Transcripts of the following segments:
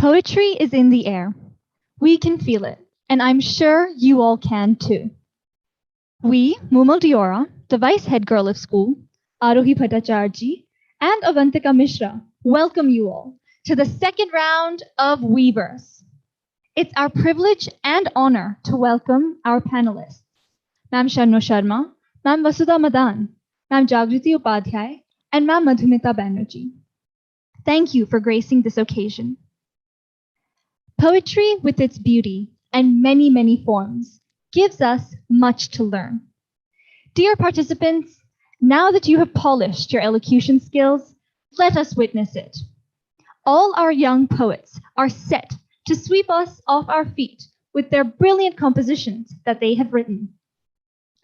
Poetry is in the air. We can feel it, and I'm sure you all can too. We, Mumal Diora, the vice head girl of school, Arohi Bhattacharjee, and Avantika Mishra, welcome you all to the second round of Weavers. It's our privilege and honor to welcome our panelists, Ma'am Sharno Sharma, Ma'am Vasudha Madan, Ma'am Jagriti Upadhyay, and Ma'am Madhumita Banerjee. Thank you for gracing this occasion. Poetry, with its beauty and many, many forms, gives us much to learn. Dear participants, now that you have polished your elocution skills, let us witness it. All our young poets are set to sweep us off our feet with their brilliant compositions that they have written.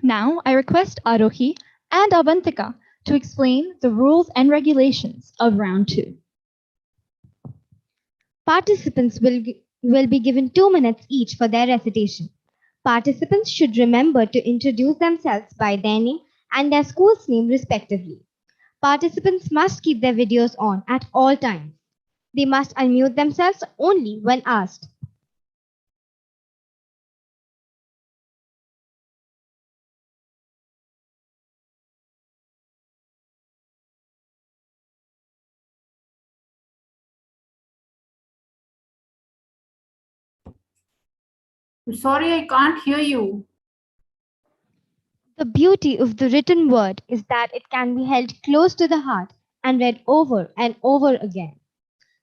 Now, I request Arohi and Avantika to explain the rules and regulations of round 2. Participants will be given 2 minutes each for their recitation. Participants should remember to introduce themselves by their name and their school's name respectively. Participants must keep their videos on at all times. They must unmute themselves only when asked. I'm sorry, I can't hear you. The beauty of the written word is that it can be held close to the heart and read over and over again.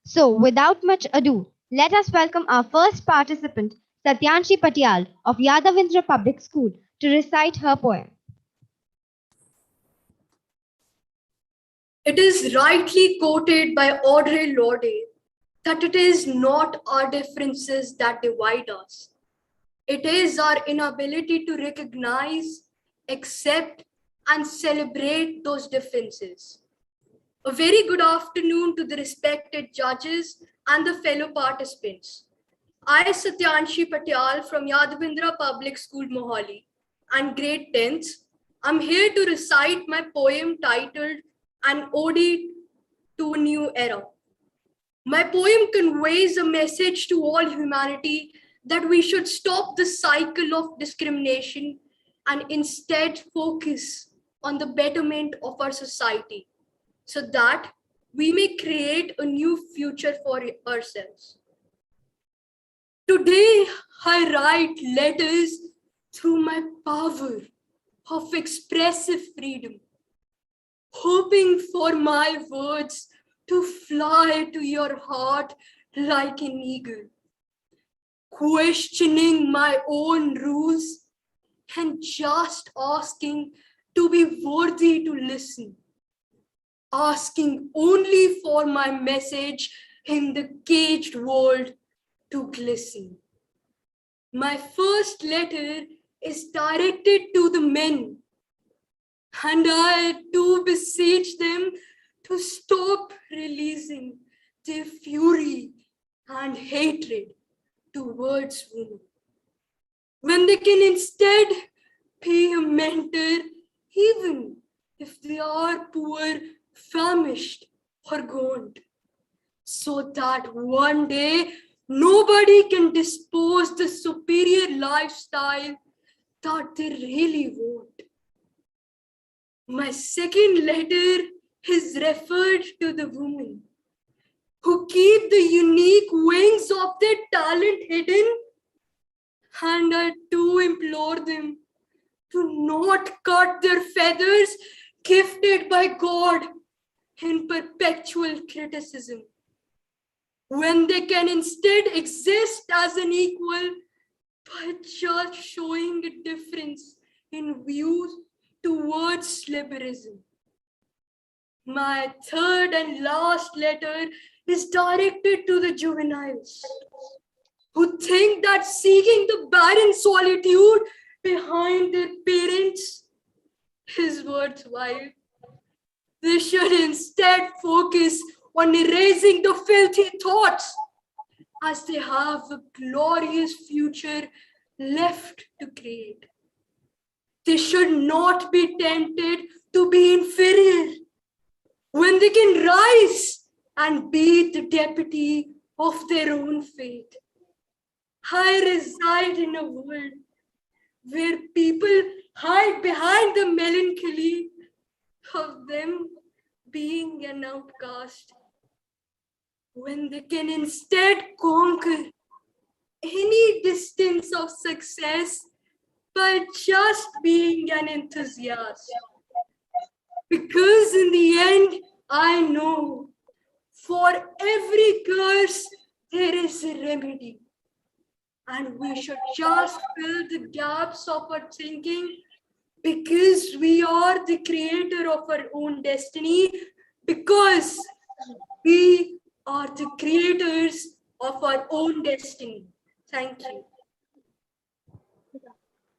So, without much ado, let us welcome our first participant, Satyanshi Patyal of Yadavindra Public School, to recite her poem. It is rightly quoted by Audre Lorde that it is not our differences that divide us. It is our inability to recognize, accept, and celebrate those differences. A very good afternoon to the respected judges and the fellow participants. I, Satyanshi Patyal from Yadavindra Public School, Mohali, and grade 10th, I'm here to recite my poem titled An Ode to a New Era. My poem conveys a message to all humanity that we should stop the cycle of discrimination and instead focus on the betterment of our society so that we may create a new future for ourselves. Today, I write letters through my power of expressive freedom, hoping for my words to fly to your heart like an eagle, questioning my own rules and just asking to be worthy to listen, asking only for my message in the caged world to glisten. My first letter is directed to the men, and I too beseech them to stop releasing their fury and hatred towards women, when they can instead be a mentor even if they are poor, famished, or gaunt, so that one day nobody can dispose the superior lifestyle that they really want. My second letter is referred to the women who keep the unique wings of their talent hidden, and I too implore them to not cut their feathers gifted by God in perpetual criticism, when they can instead exist as an equal by just showing a difference in views towards liberalism. My third and last letter is directed to the juveniles who think that seeking the barren solitude behind their parents is worthwhile. They should instead focus on erasing the filthy thoughts, as they have a glorious future left to create. They should not be tempted to be inferior when they can rise and be the deputy of their own fate. I reside in a world where people hide behind the melancholy of them being an outcast, when they can instead conquer any distance of success by just being an enthusiast. Because in the end, I know for every curse there is a remedy. And we should just fill the gaps of our thinking, because we are the creator of our own destiny, because we are the creators of our own destiny. Thank you.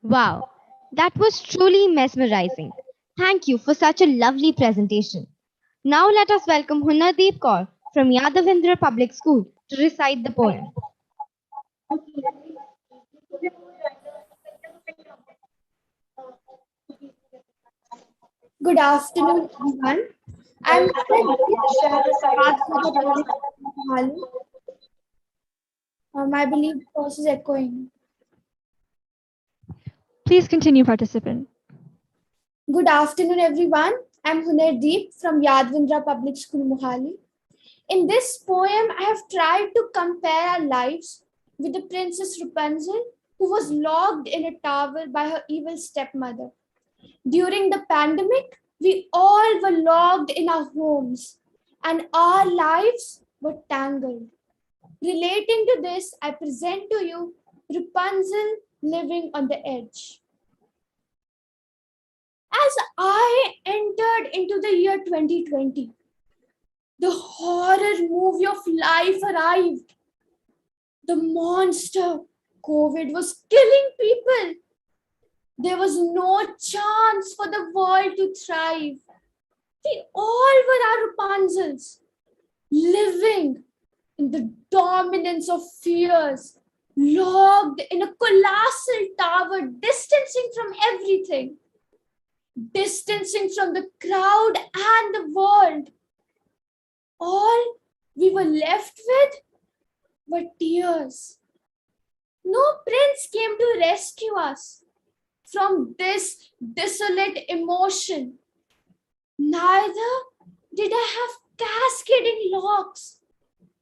Wow, that was truly mesmerizing. Thank you for such a lovely presentation. Now let us welcome Hunardeep Kaur from Yadavendra Public School to recite the poem. Good afternoon, everyone. I'm Halu. I believe the voice is echoing. Please continue, participant. Good afternoon, everyone. I'm Hunardeep from Yadavendra Public School, Mohali. In this poem, I have tried to compare our lives with the Princess Rapunzel, who was locked in a tower by her evil stepmother. During the pandemic, we all were locked in our homes and our lives were tangled. Relating to this, I present to you Rapunzel living on the edge. As I entered into the year 2020, the horror movie of life arrived. The monster, COVID, was killing people. There was no chance for the world to thrive. We all were our Rapunzels, living in the dominance of fears, locked in a colossal tower, distancing from everything, distancing from the crowd and the world. All we were left with were tears. No prince came to rescue us from this desolate emotion. Neither did I have cascading locks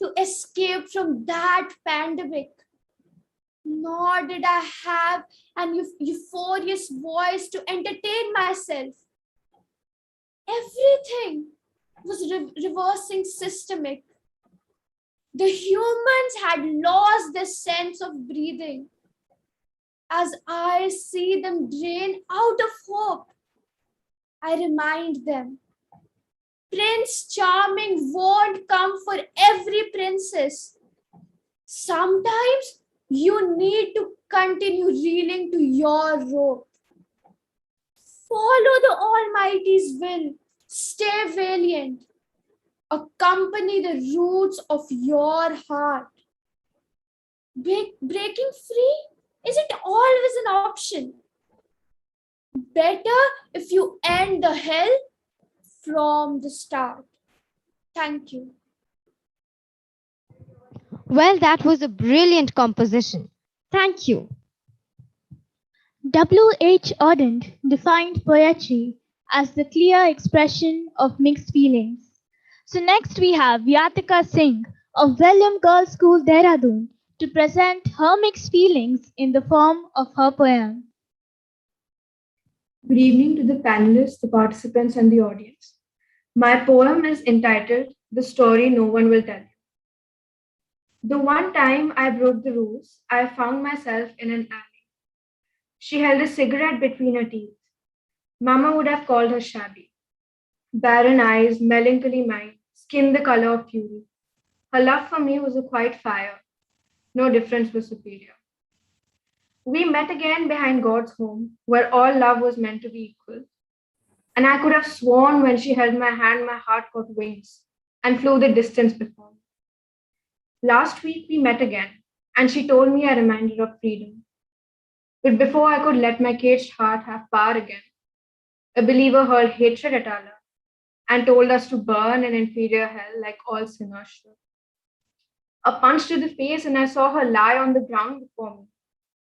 to escape from that pandemic. Nor did I have an euphorious voice to entertain myself. Everything was reversing systemic. The humans had lost their sense of breathing. As I see them drain out of hope, I remind them, Prince Charming won't come for every princess. Sometimes you need to continue reeling to your rope. Follow the Almighty's will. Stay valiant. Accompany the roots of your heart. Breaking free isn't always an option. Better if you end the hell from the start. Thank you. Well, that was a brilliant composition. Thank you. W.H. Auden defined poetry as the clear expression of mixed feelings. So next we have Vyatika Singh of William Girls School, Dehradun, to present her mixed feelings in the form of her poem. Good evening to the panelists, the participants, and the audience. My poem is entitled The Story No One Will Tell You. The one time I broke the rules, I found myself in an alley. She held a cigarette between her teeth. Mama would have called her shabby. Barren eyes, melancholy mind, skin the color of fury. Her love for me was a quiet fire. No difference was superior. We met again behind God's home, where all love was meant to be equal. And I could have sworn when she held my hand, my heart got wings and flew the distance before me. Last week we met again, and she told me a reminder of freedom. But before I could let my caged heart have power again, a believer hurled hatred at Allah and told us to burn in inferior hell like all sinners should. A punch to the face, and I saw her lie on the ground before me.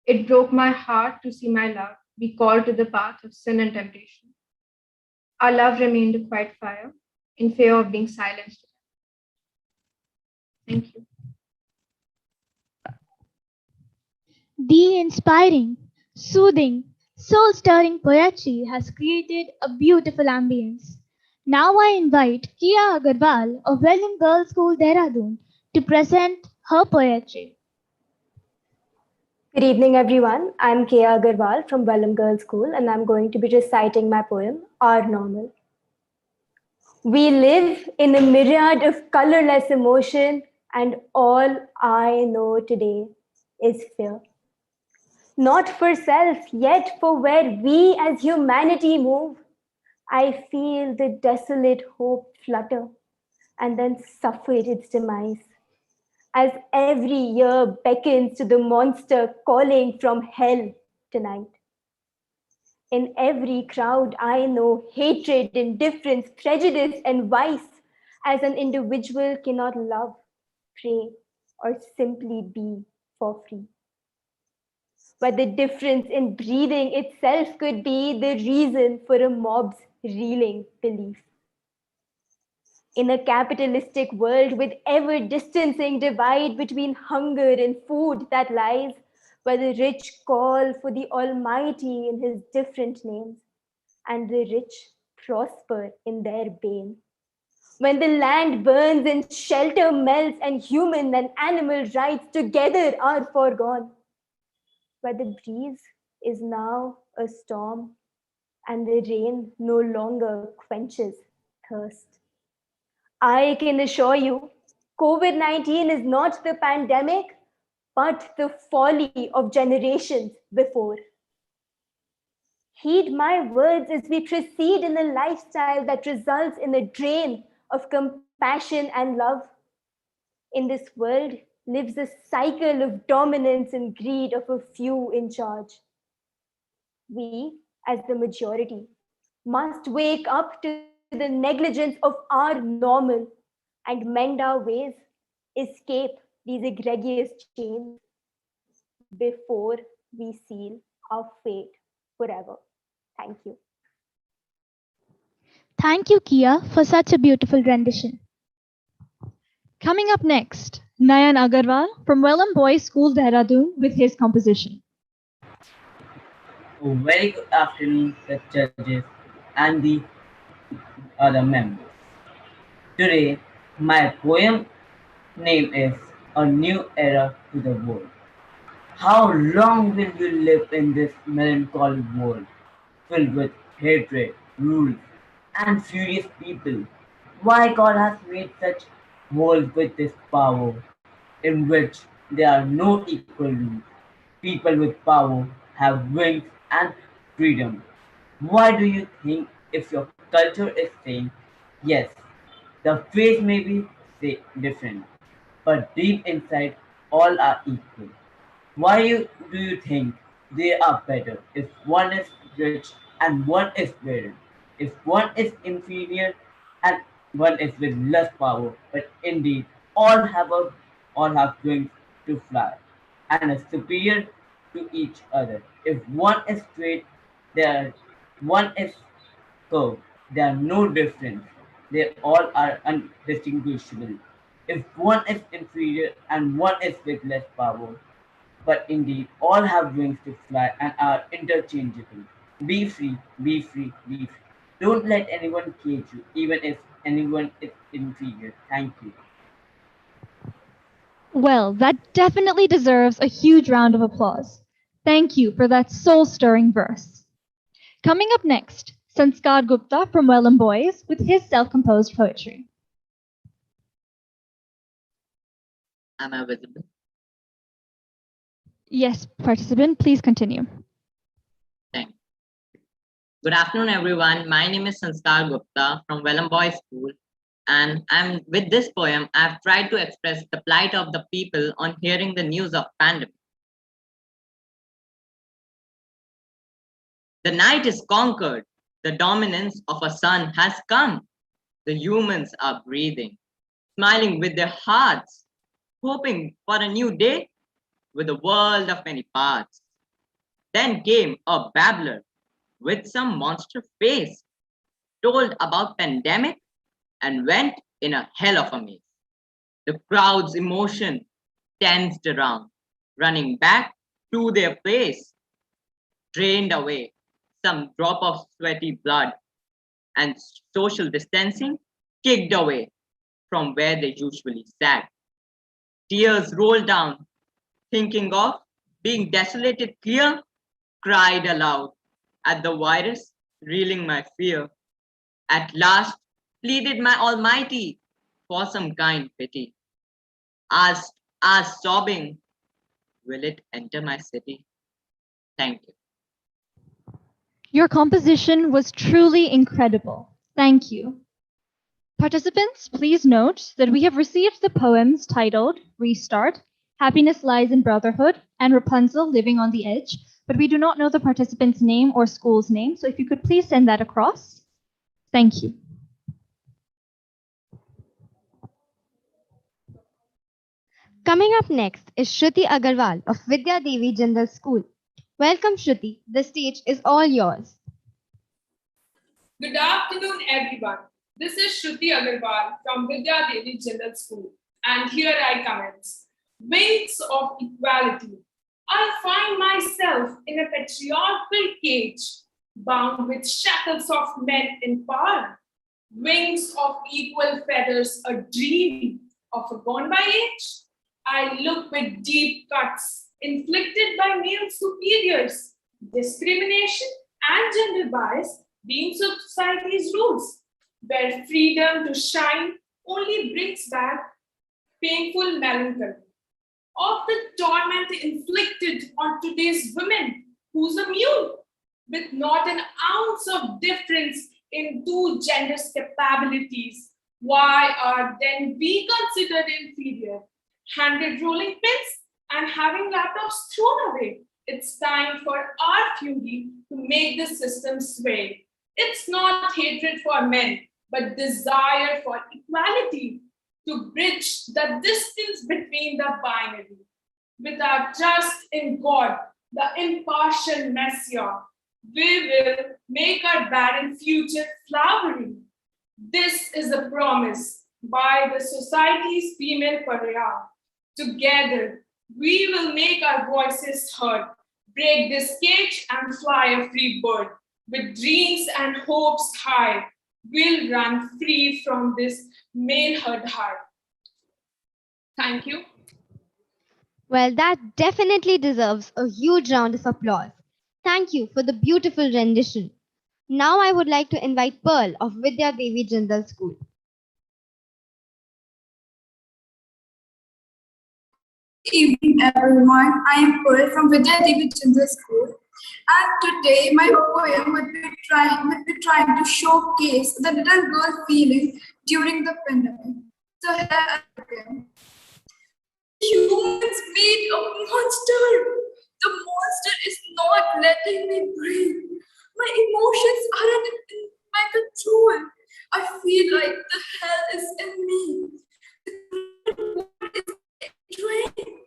It broke my heart to see my love be called to the path of sin and temptation. Our love remained a quiet fire in fear of being silenced. Thank you. The inspiring, soothing, soul stirring poetry has created a beautiful ambience. Now I invite Kia Agarwal of Welland Girls School, Dehradun, to present her poetry. Good evening, everyone. I'm Kaya Agarwal from Welland Girls School, and I'm going to be reciting my poem, Our Normal. We live in a myriad of colorless emotion, and all I know today is fear. Not for self, yet for where we as humanity move. I feel the desolate hope flutter and then suffer its demise, as every year beckons to the monster calling from hell tonight. In every crowd, I know hatred, indifference, prejudice, and vice, as an individual cannot love, pray, or simply be for free. But the difference in breathing itself could be the reason for a mob's reeling belief. In a capitalistic world with ever distancing divide between hunger and food that lies, where the rich call for the Almighty in his different names, and the rich prosper in their bane. When the land burns and shelter melts and human and animal rights together are foregone, where the breeze is now a storm and the rain no longer quenches thirst. I can assure you, COVID-19 is not the pandemic, but the folly of generations before. Heed my words as we proceed in a lifestyle that results in a drain of compassion and love. In this world lives a cycle of dominance and greed of a few in charge. We, as the majority, must wake up to the negligence of our normal and mend our ways, escape these egregious chains before we seal our fate forever. Thank you. Thank you, Kia, for such a beautiful rendition. Coming up next, Nayan Agarwal from Welland Boys School, Dehradun, with his composition. A very good afternoon, the judges and the other members. Today, my poem name is A New Era to the World. How long will you live in this melancholy world, filled with hatred, rules, and furious people? Why God has made such world with this power, in which there are no equal rules. People with power have wings and freedom. Why do you think if your culture is saying yes, the face may be say different, but deep inside all are equal? Why do you think they are better if one is rich and one is better? If one is inferior and one is with less power, but indeed all have wings to fly and are superior to each other. If one is straight, there one is curved. There are no difference. They all are undistinguishable. If one is inferior and one is with less power, but indeed all have wings to fly and are interchangeable. Be free, be free, be free. Don't let anyone cage you, even if anyone is inferior. Thank you. Well, that definitely deserves a huge round of applause. Thank you for that soul-stirring verse. Coming up next, Shruti Gupta from Welland Boys with his self-composed poetry. Am I visible? Yes, participant, please continue. Thanks. Good afternoon, everyone. My name is Shruti Gupta from Welland Boys School, and with this poem, I've tried to express the plight of the people on hearing the news of pandemic. The night is conquered. The dominance of a sun has come. The humans are breathing, smiling with their hearts. hoping for a new day with a world of many paths. Then came a babbler with some monster face, told about pandemic and went in a hell of a maze. The crowd's emotion tensed around, running back to their place, drained away some drop of sweaty blood, and social distancing kicked away from where they usually sat. Tears rolled down, thinking of being desolated clear, cried aloud at the virus, reeling my fear. At last, pleaded my Almighty for some kind pity. Asked sobbing, will it enter my city? Thank you. Your composition was truly incredible. Thank you. Participants, please note that we have received the poems titled Restart, Happiness Lies in Brotherhood, and Rapunzel Living on the Edge, but we do not know the participant's name or school's name, so if you could please send that across. Thank you. Coming up next is Shruti Agarwal of Vidya Devi General School. Welcome, Shruti. The stage is all yours. Good afternoon, everyone. This is Shruti Agarwal from Vidya Devi General School, and here I commence. Wings of equality. I find myself in a patriarchal cage, bound with shackles of men in power. Wings of equal feathers, a dream of a gone by age. I look with deep cuts inflicted by male superiors, discrimination and gender bias being society's rules, where freedom to shine only brings back painful melancholy of the torment inflicted on today's women, who's immune, with not an ounce of difference in two genders' capabilities. Why are then we considered inferior? Handed rolling pins and having laptops thrown away. It's time for our fury to make the system sway. It's not hatred for men, but desire for equality to bridge the distance between the binary. With our trust in God, the impartial Messiah, we will make our barren future flowering. This is a promise by the society's female pariah. Together, we will make our voices heard, break this cage and fly a free bird. With dreams and hopes high, we'll run free from this malehood high. Thank you. Well, that definitely deserves a huge round of applause. Thank you for the beautiful rendition. Now I would like to invite Pearl of Vidya Devi General School. Good evening, everyone. I am Pearl from Vidya Devi General School. And today, my poem would be trying to showcase the little girl feeling during the pandemic. So here I begin. Humans made a monster. The monster is not letting me breathe. My emotions aren't in my control. I feel like the hell is in me. The world is drained.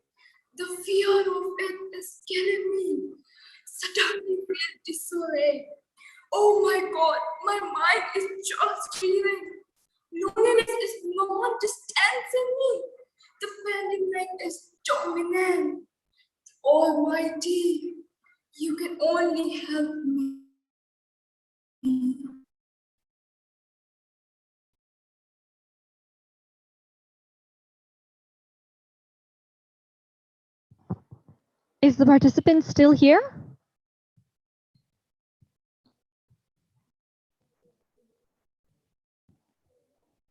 The fear of it is killing me. Suddenly feel disarray. Oh my God, my mind is just feeling. Loneliness is not distancing me. The pandemic is dominant. Almighty, you can only help me. Is the participant still here?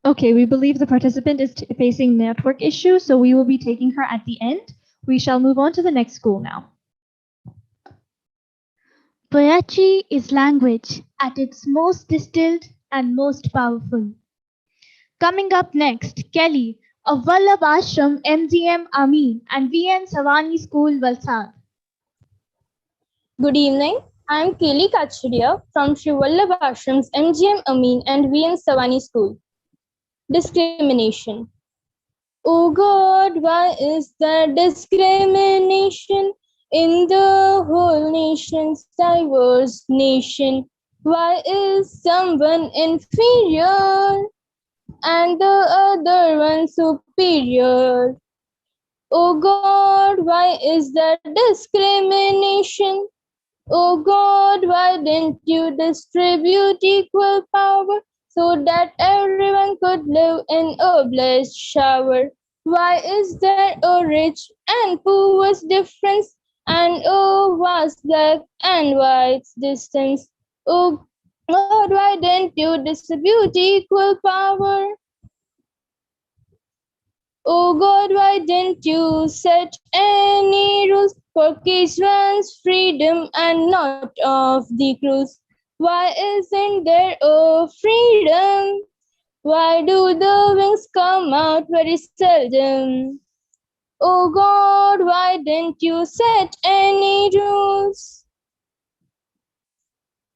Okay, we believe the participant is facing network issues, so we will be taking her at the end. We shall move on to the next school now. Poetry is language at its most distilled and most powerful. Coming up next, Kelly of Vallabh Ashram, MGM Amin and VN Savani School, Valsad. Good evening. I am Kelly Kacharia from Sri Vallabh Ashram's MGM Amin and VN Savani School. Discrimination. Oh God, why is there discrimination in the whole nation's diverse nation? Why is someone inferior and the other one superior? Oh God, why is there discrimination? Oh God, why didn't you distribute equal power so that everyone could live in a blessed shower? Why is there a rich and poor's difference and a vast black and white distance? Oh God, why didn't you distribute equal power? Oh God, why didn't you set any rules for each one's freedom and not of the crews? Why isn't there a freedom? Why do the wings come out very seldom? Oh God, why didn't you set any rules?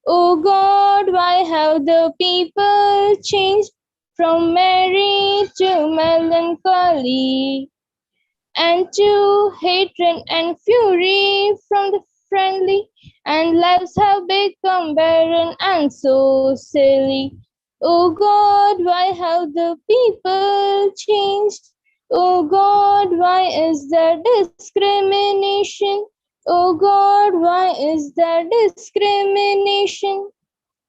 Oh God, why have the people changed from merry to melancholy? And to hatred and fury from the friendly, and lives have become barren and so silly. Oh God, why have the people changed? Oh God, why is there discrimination? Oh God, why is there discrimination?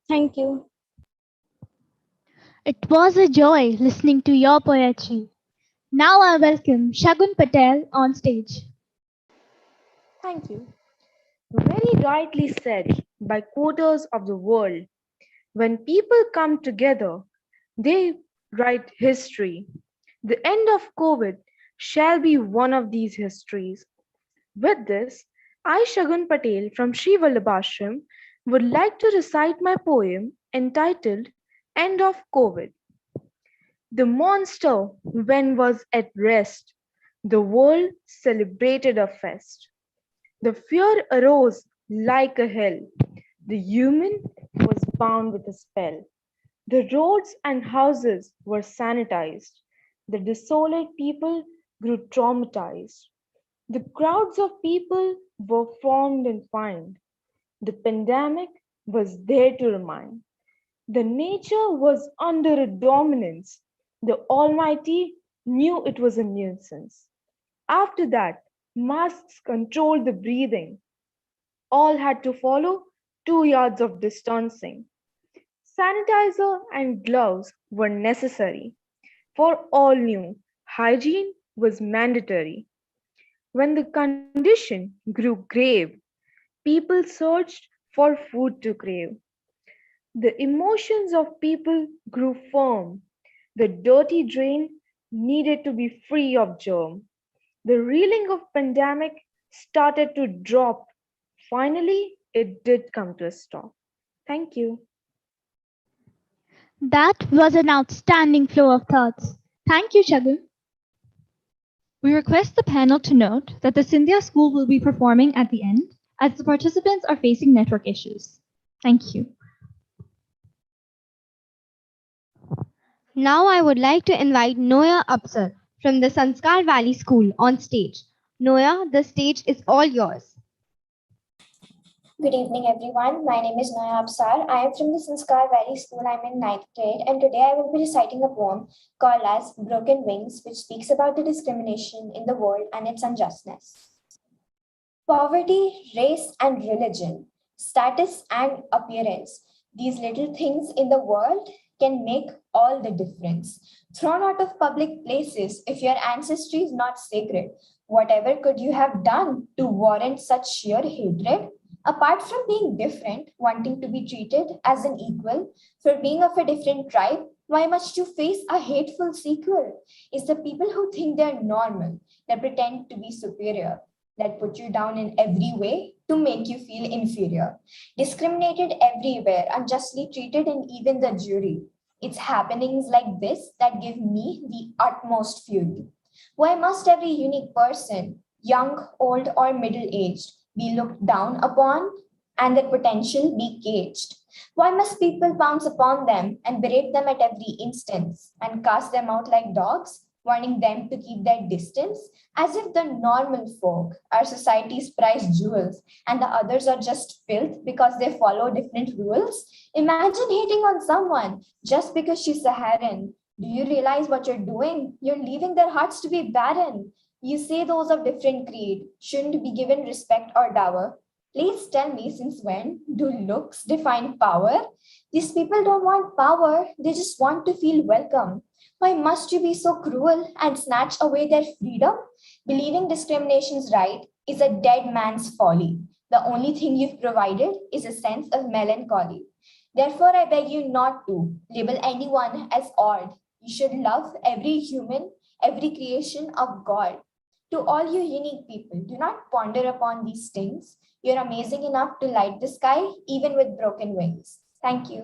Thank you. It was a joy listening to your poetry. Now I welcome Shagun Patel on stage. Thank you. Very rightly said by quoters of the world. When people come together, they write history. The end of COVID shall be one of these histories. With this, I, Shagun Patel from Sri Vallabhashram, would like to recite my poem entitled End of COVID. The monster, when was at rest, the world celebrated a fest. The fear arose like a hell. The human was bound with a spell. The roads and houses were sanitized. The desolate people grew traumatized. The crowds of people were formed and fined. The pandemic was there to remind. The nature was under a dominance. The Almighty knew it was a nuisance. After that, masks controlled the breathing. All had to follow 2 yards of distancing. Sanitizer and gloves were necessary, for all knew hygiene was mandatory. When the condition grew grave, people searched for food to crave. The emotions of people grew firm. The dirty drain needed to be free of germ. The reeling of pandemic started to drop. Finally, it did come to a stop. Thank you. That was an outstanding flow of thoughts. Thank you, Shagun. We request the panel to note that the Scindia School will be performing at the end as the participants are facing network issues. Thank you. Now I would like to invite Noya Apsar from the Sanskar Valley School on stage. Noya, the stage is all yours. Good evening, everyone. My name is Noya Apsar. I am from the Sanskar Valley School. I'm in 9th grade, and today I will be reciting a poem called as Broken Wings, which speaks about the discrimination in the world and its unjustness. Poverty, race, and religion, status and appearance, these little things in the world can make all the difference. Thrown out of public places if your ancestry is not sacred, whatever could you have done to warrant such sheer hatred? Apart from being different, wanting to be treated as an equal, for being of a different tribe, why must you face a hateful sequel? It's the people who think they're normal, that pretend to be superior, that put you down in every way to make you feel inferior. Discriminated everywhere, unjustly treated in even the jury. It's happenings like this that give me the utmost fury. Why must every unique person, young, old, or middle aged, be looked down upon and their potential be caged? Why must people pounce upon them and berate them at every instance and cast them out like dogs? warning them to keep their distance, as if the normal folk are society's prized jewels and the others are just filth because they follow different rules. Imagine hating on someone just because she's Saharan. Do you realize what you're doing? You're leaving their hearts to be barren. You say those of different creed shouldn't be given respect or dower. Please tell me, since when do looks define power? These people don't want power, they just want to feel welcome. Why must you be so cruel and snatch away their freedom? Believing discrimination's right is a dead man's folly. The only thing you've provided is a sense of melancholy. Therefore, I beg you not to label anyone as odd. You should love every human, every creation of God. To all you unique people, do not ponder upon these things. You're amazing enough to light the sky, even with broken wings. Thank you.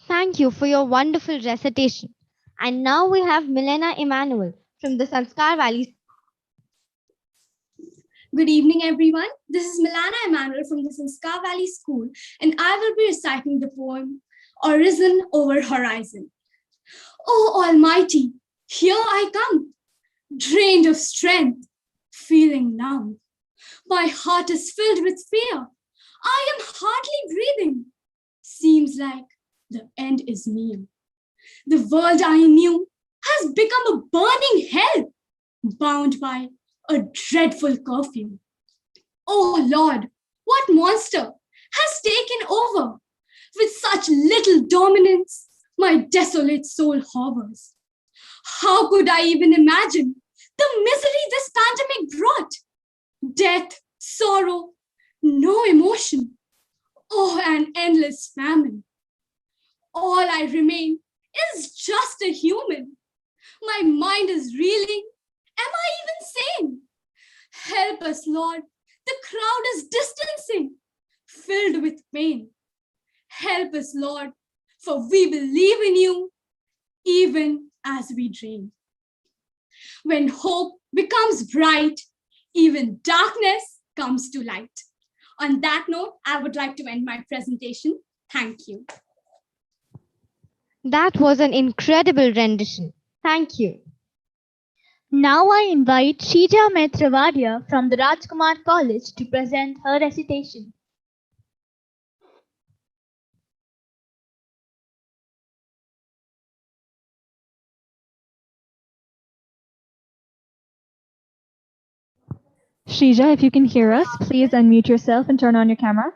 Thank you for your wonderful recitation. And now we have Milena Emanuel from the Sanskar Valley. Good evening, everyone. This is Milana Emanuel from the Sanskar Valley School, and I will be reciting the poem Arisen Over Horizon. Oh Almighty, here I come, drained of strength, feeling numb. My heart is filled with fear. I am hardly breathing. Seems like the end is near. The world I knew has become a burning hell, bound by a dreadful curfew. Oh Lord, what monster has taken over? With such little dominance, my desolate soul hovers. How could I even imagine the misery this pandemic brought? Death, sorrow, no emotion. Oh, an endless famine. All I remain is just a human. My mind is reeling. Am I even sane? Help us, Lord. The crowd is distancing, filled with pain. Help us, Lord, for we believe in you, even as we dream. When hope becomes bright, even darkness comes to light. On that note, I would like to end my presentation. Thank you. That was an incredible rendition. Thank you. Now I invite Shija Maitravadia from the Rajkumar College to present her recitation. Shrija, if you can hear us, please unmute yourself and turn on your camera.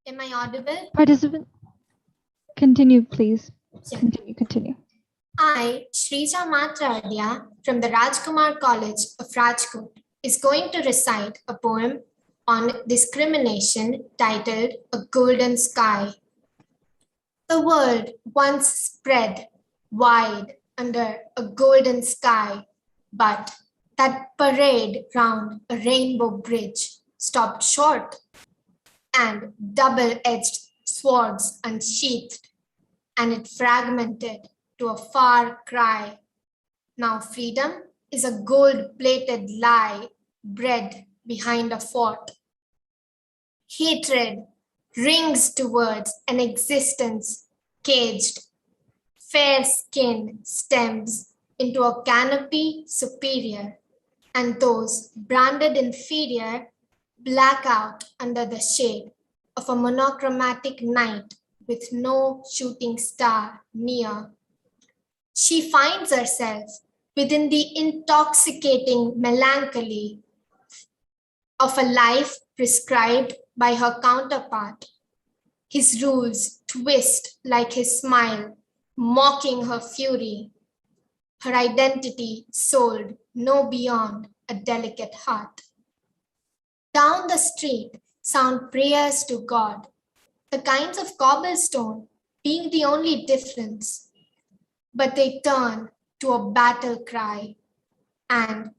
Am I audible? Participant, continue, please. Continue. I, Shrija Matradia, from the Rajkumar College of Rajkot, is going to recite a poem on discrimination titled A Golden Sky. The world once spread wide under a golden sky, but that parade round a rainbow bridge stopped short, and double-edged swords unsheathed, and it fragmented to a far cry. Now freedom is a gold-plated lie bred behind a fort. Hatred rings towards an existence caged. Fair skin stems into a canopy superior, and those branded inferior black out under the shade of a monochromatic night with no shooting star near. She finds herself within the intoxicating melancholy of a life prescribed by her counterpart. His rules twist like his smile, mocking her fury. Her identity sold no beyond a delicate heart. Down the street sound prayers to God, the kinds of cobblestone being the only difference. But they turn to a battle cry and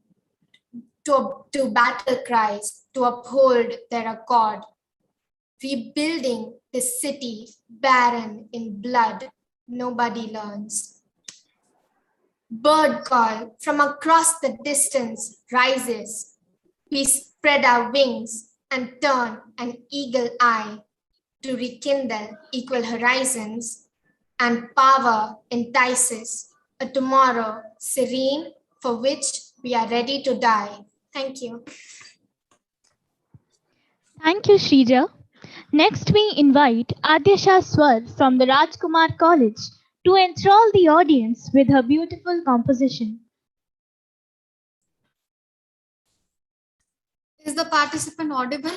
to battle cries to uphold their accord. Rebuilding This city, barren in blood, nobody learns. Bird call from across the distance rises. We spread our wings and turn an eagle eye to rekindle equal horizons, and power entices a tomorrow serene for which we are ready to die. Thank you. Thank you, Shrija. Next, we invite Adyasha Swar from the Rajkumar College to enthrall the audience with her beautiful composition. Is the participant audible?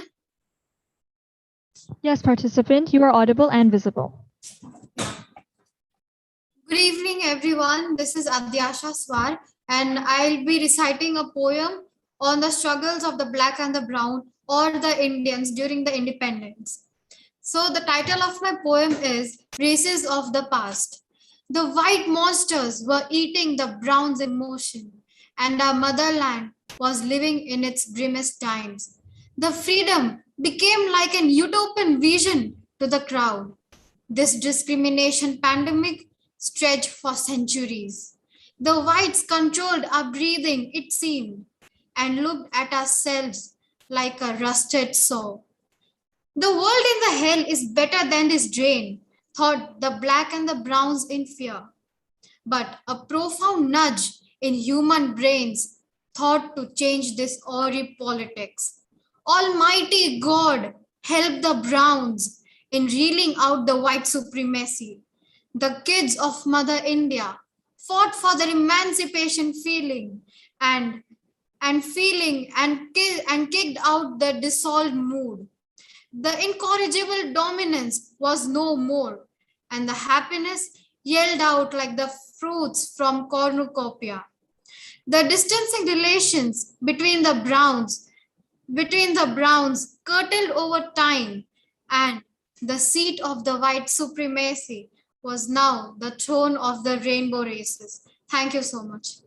Yes, participant, you are audible and visible. Good evening, everyone. This is Adyasha Swar, and I'll be reciting a poem on the struggles of the black and the brown or the Indians during the independence. So the title of my poem is Races of the Past. The white monsters were eating the brown's emotion, and our motherland was living in its grimmest times. The freedom became like an utopian vision to the crowd. This discrimination pandemic stretched for centuries. The whites controlled our breathing, it seemed, and looked at ourselves like a rusted saw. The world in the hell is better than this drain, thought the black and the browns in fear. But a profound nudge in human brains thought to change this hoary politics. Almighty God, help the browns in reeling out the white supremacy. The kids of Mother India fought for their emancipation feeling and kicked out the dissolved mood. The incorrigible dominance was no more, and the happiness yelled out like the fruits from cornucopia. The distancing relations between the browns curtailed over time, and the seat of the white supremacy was now the throne of the rainbow races. Thank you so much.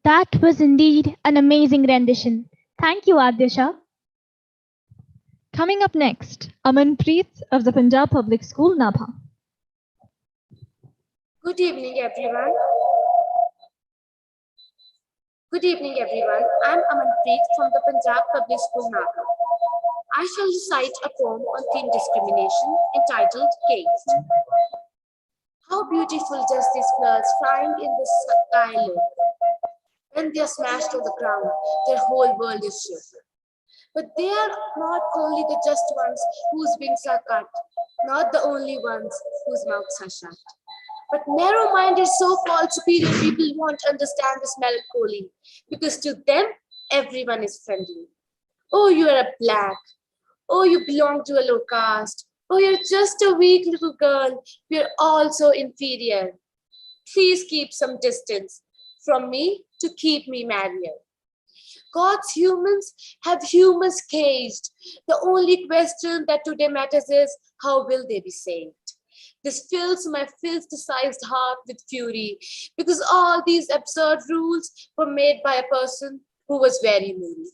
That was indeed an amazing rendition. Thank you, Adyasha. Coming up next, Amandeep of the Punjab Public School, Nabha. Good evening, everyone. I'm Amandeep from the Punjab Public School, Nabha. I shall recite a poem on teen discrimination entitled Case. How beautiful does these flowers find in the sky look. When they are smashed on the ground, their whole world is shook. But they are not only the just ones whose wings are cut, not the only ones whose mouths are shut. But narrow-minded, so-called superior people won't understand this melancholy, because to them, everyone is friendly. Oh, you are a black. Oh, you belong to a low caste. Oh, you're just a weak little girl. We're all so inferior. Please keep some distance from me to keep me merrier. God's humans have humans caged. The only question that today matters is, how will they be saved? This fills my filth-sized heart with fury, because all these absurd rules were made by a person who was very moody.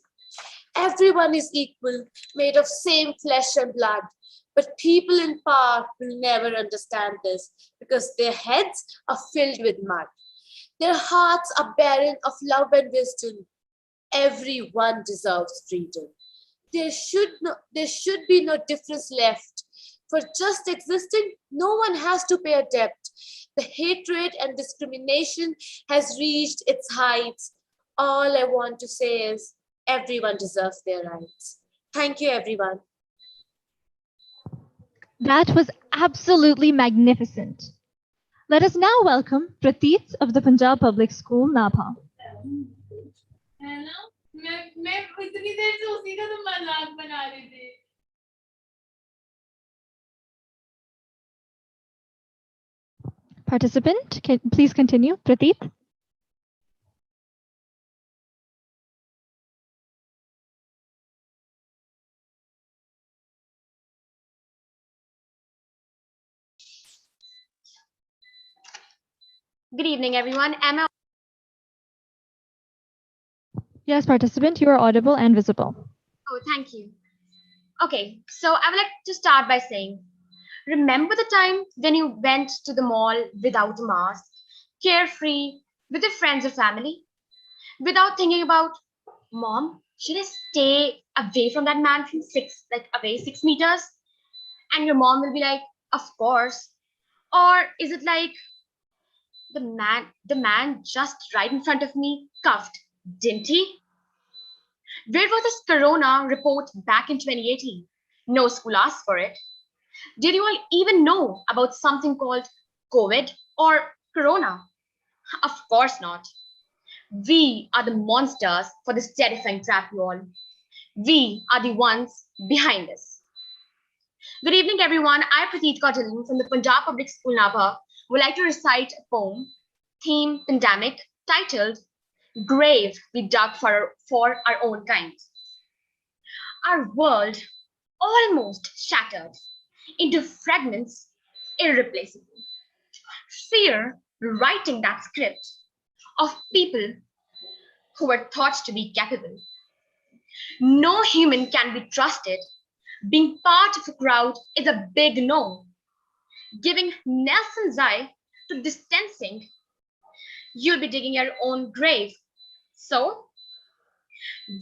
Everyone is equal, made of same flesh and blood, but people in power will never understand this, because their heads are filled with mud. Their hearts are barren of love and wisdom. Everyone deserves freedom. There should be no difference left. For just existing, no one has to pay a debt. The hatred and discrimination has reached its heights. All I want to say is, everyone deserves their rights. Thank you, everyone. That was absolutely magnificent. Let us now welcome Prateek of the Punjab Public School, Nabha. है ना मैं इतनी देर से उसी का तो मजाक बना रही थी Participant, please continue. Prateek. Good evening, everyone. Yes, participant, you are audible and visible. Oh, thank you. Okay, so I would like to start by saying, remember the time when you went to the mall without a mask, carefree, with your friends or family, without thinking about, Mom, should I stay away from that man from away 6 meters? And your mom will be like, of course. Or is it like, the man just right in front of me coughed, didn't he? Where was this corona report back in 2018? No school asked for it. Did you all even know about something called COVID or corona? Of course not. We are the monsters for this terrifying trap, you all. We are the ones behind this. Good evening, everyone. I, Prateet Kautilyan from the Punjab Public School, Nabha, would like to recite a poem, theme pandemic, titled Grave We Dug for Our Own Kind. Our world almost shattered into fragments, irreplaceable. Fear writing that script of people who were thought to be capable. No human can be trusted. Being part of a crowd is a big no. Giving Nelson's eye to distancing, you'll be digging your own grave. So,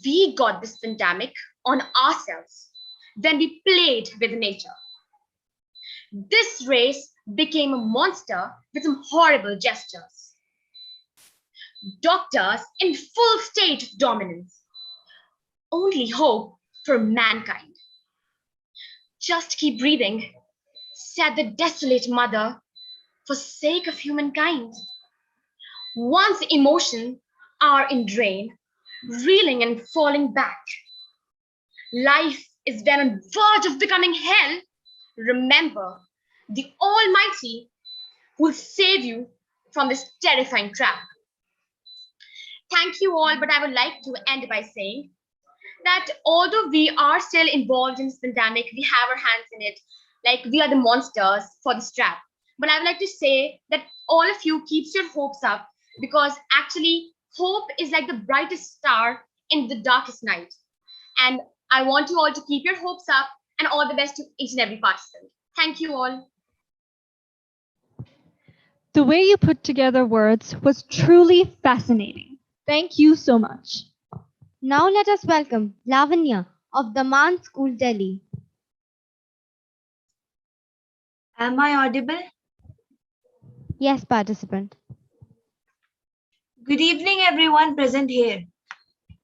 we got this pandemic on ourselves when we played with nature. This race became a monster with some horrible gestures. Doctors in full state of dominance. Only hope for mankind. Just keep breathing, said the desolate mother, for sake of humankind. Once emotions are in drain, reeling and falling back. Life is then on verge of becoming hell. Remember the Almighty will save you from this terrifying trap. Thank you all, but I would like to end by saying that although we are still involved in this pandemic, we have our hands in it, like we are the monsters for this trap. But I would like to say that all of you keeps your hopes up, because actually hope is like the brightest star in the darkest night. And I want you all to keep your hopes up, and all the best to each and every participant. Thank you all. The way you put together words was truly fascinating. Thank you so much. Now let us welcome Lavanya of the Man School, Delhi. Am I audible? Yes, participant. Good evening, everyone present here.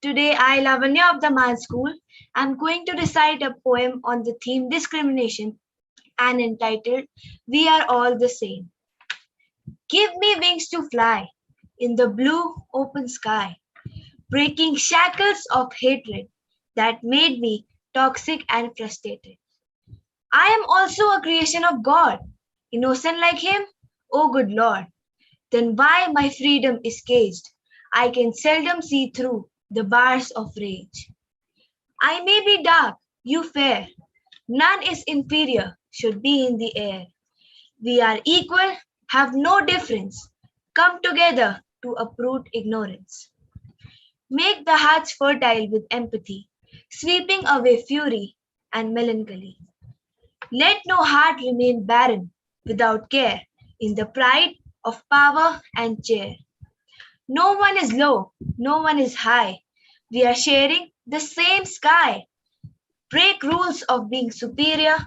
Today, I, Lavanya of the Man School, am going to recite a poem on the theme discrimination and entitled We Are All the Same. Give me wings to fly in the blue open sky, breaking shackles of hatred that made me toxic and frustrated. I am also a creation of God, innocent like Him, oh good Lord. Then why my freedom is caged? I can seldom see through the bars of rage. I may be dark, you fair, none is inferior, should be in the air. We are equal, have no difference, come together to uproot ignorance. Make the hearts fertile with empathy, sweeping away fury and melancholy. Let no heart remain barren without care in the pride of power and chair. No one is low, no one is high. We are sharing the same sky. Break rules of being superior,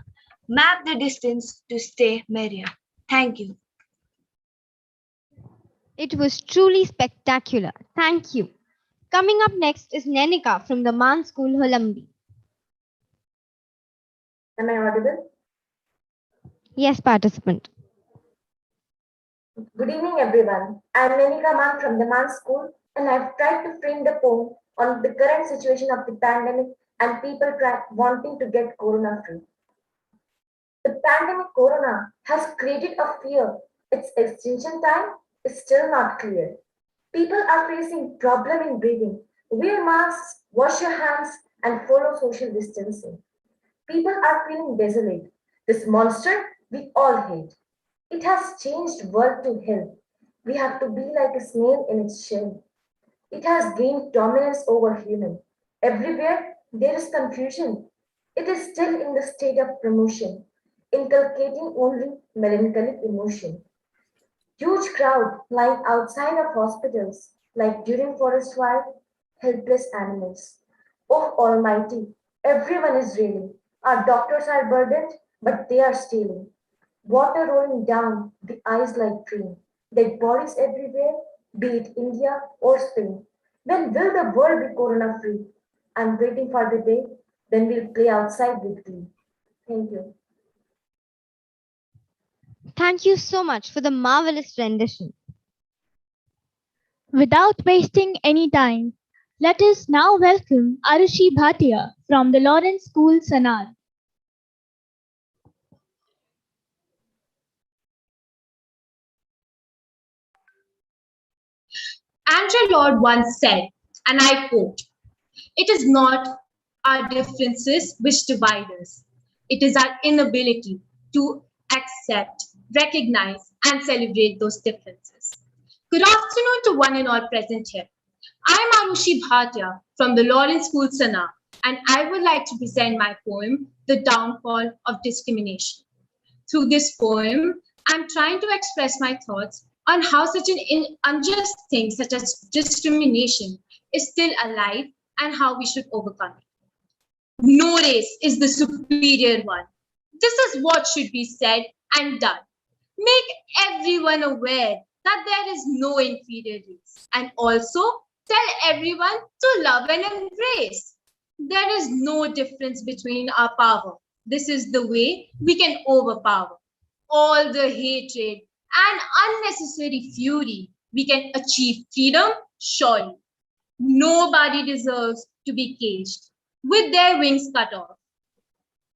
map the distance to stay merrier. Thank you. It was truly spectacular. Thank you. Coming up next is Nenika from the Man School, Holambdi. Am I audible? Yes, participant. Good evening, everyone. I'm Nenika ma'am from the Man School, and I've tried to frame the poem on the current situation of the pandemic and people wanting to get corona free. The pandemic corona has created a fear. Its extinction time is still not clear. People are facing problem in breathing. Wear masks, wash your hands, and follow social distancing. People are feeling desolate. This monster we all hate. It has changed world to hell. We have to be like a snail in its shell. It has gained dominance over human. Everywhere there is confusion. It is still in the state of promotion, inculcating only melancholic emotion. Huge crowd lying outside of hospitals like during forest fire, helpless animals. Oh Almighty, everyone is reeling. Our doctors are burdened, but they are stealing. Water rolling down the eyes like cream. Dead bodies everywhere, be it India or Spain. When will the world be corona free? I'm waiting for the day when we'll play outside with glee. Thank you. Thank you so much for the marvelous rendition. Without wasting any time, let us now welcome Arushi Bhatia from the Lawrence School, Sanar. Andrew Lord once said, and I quote, "It is not our differences which divide us. It is our inability to accept, recognize, and celebrate those differences." Good afternoon to one and all present here. I am Arushi Bhatia from the Lawrence School, Sana, and I would like to present my poem, The Downfall of Discrimination. Through this poem, I'm trying to express my thoughts on how such an unjust thing such as discrimination is still alive and how we should overcome it. No race is the superior one. This is what should be said and done. Make everyone aware that there is no inferior race, and also tell everyone to love and embrace. There is no difference between our power. This is the way we can overpower all the hatred and unnecessary fury. We can achieve freedom, surely. Nobody deserves to be caged with their wings cut off.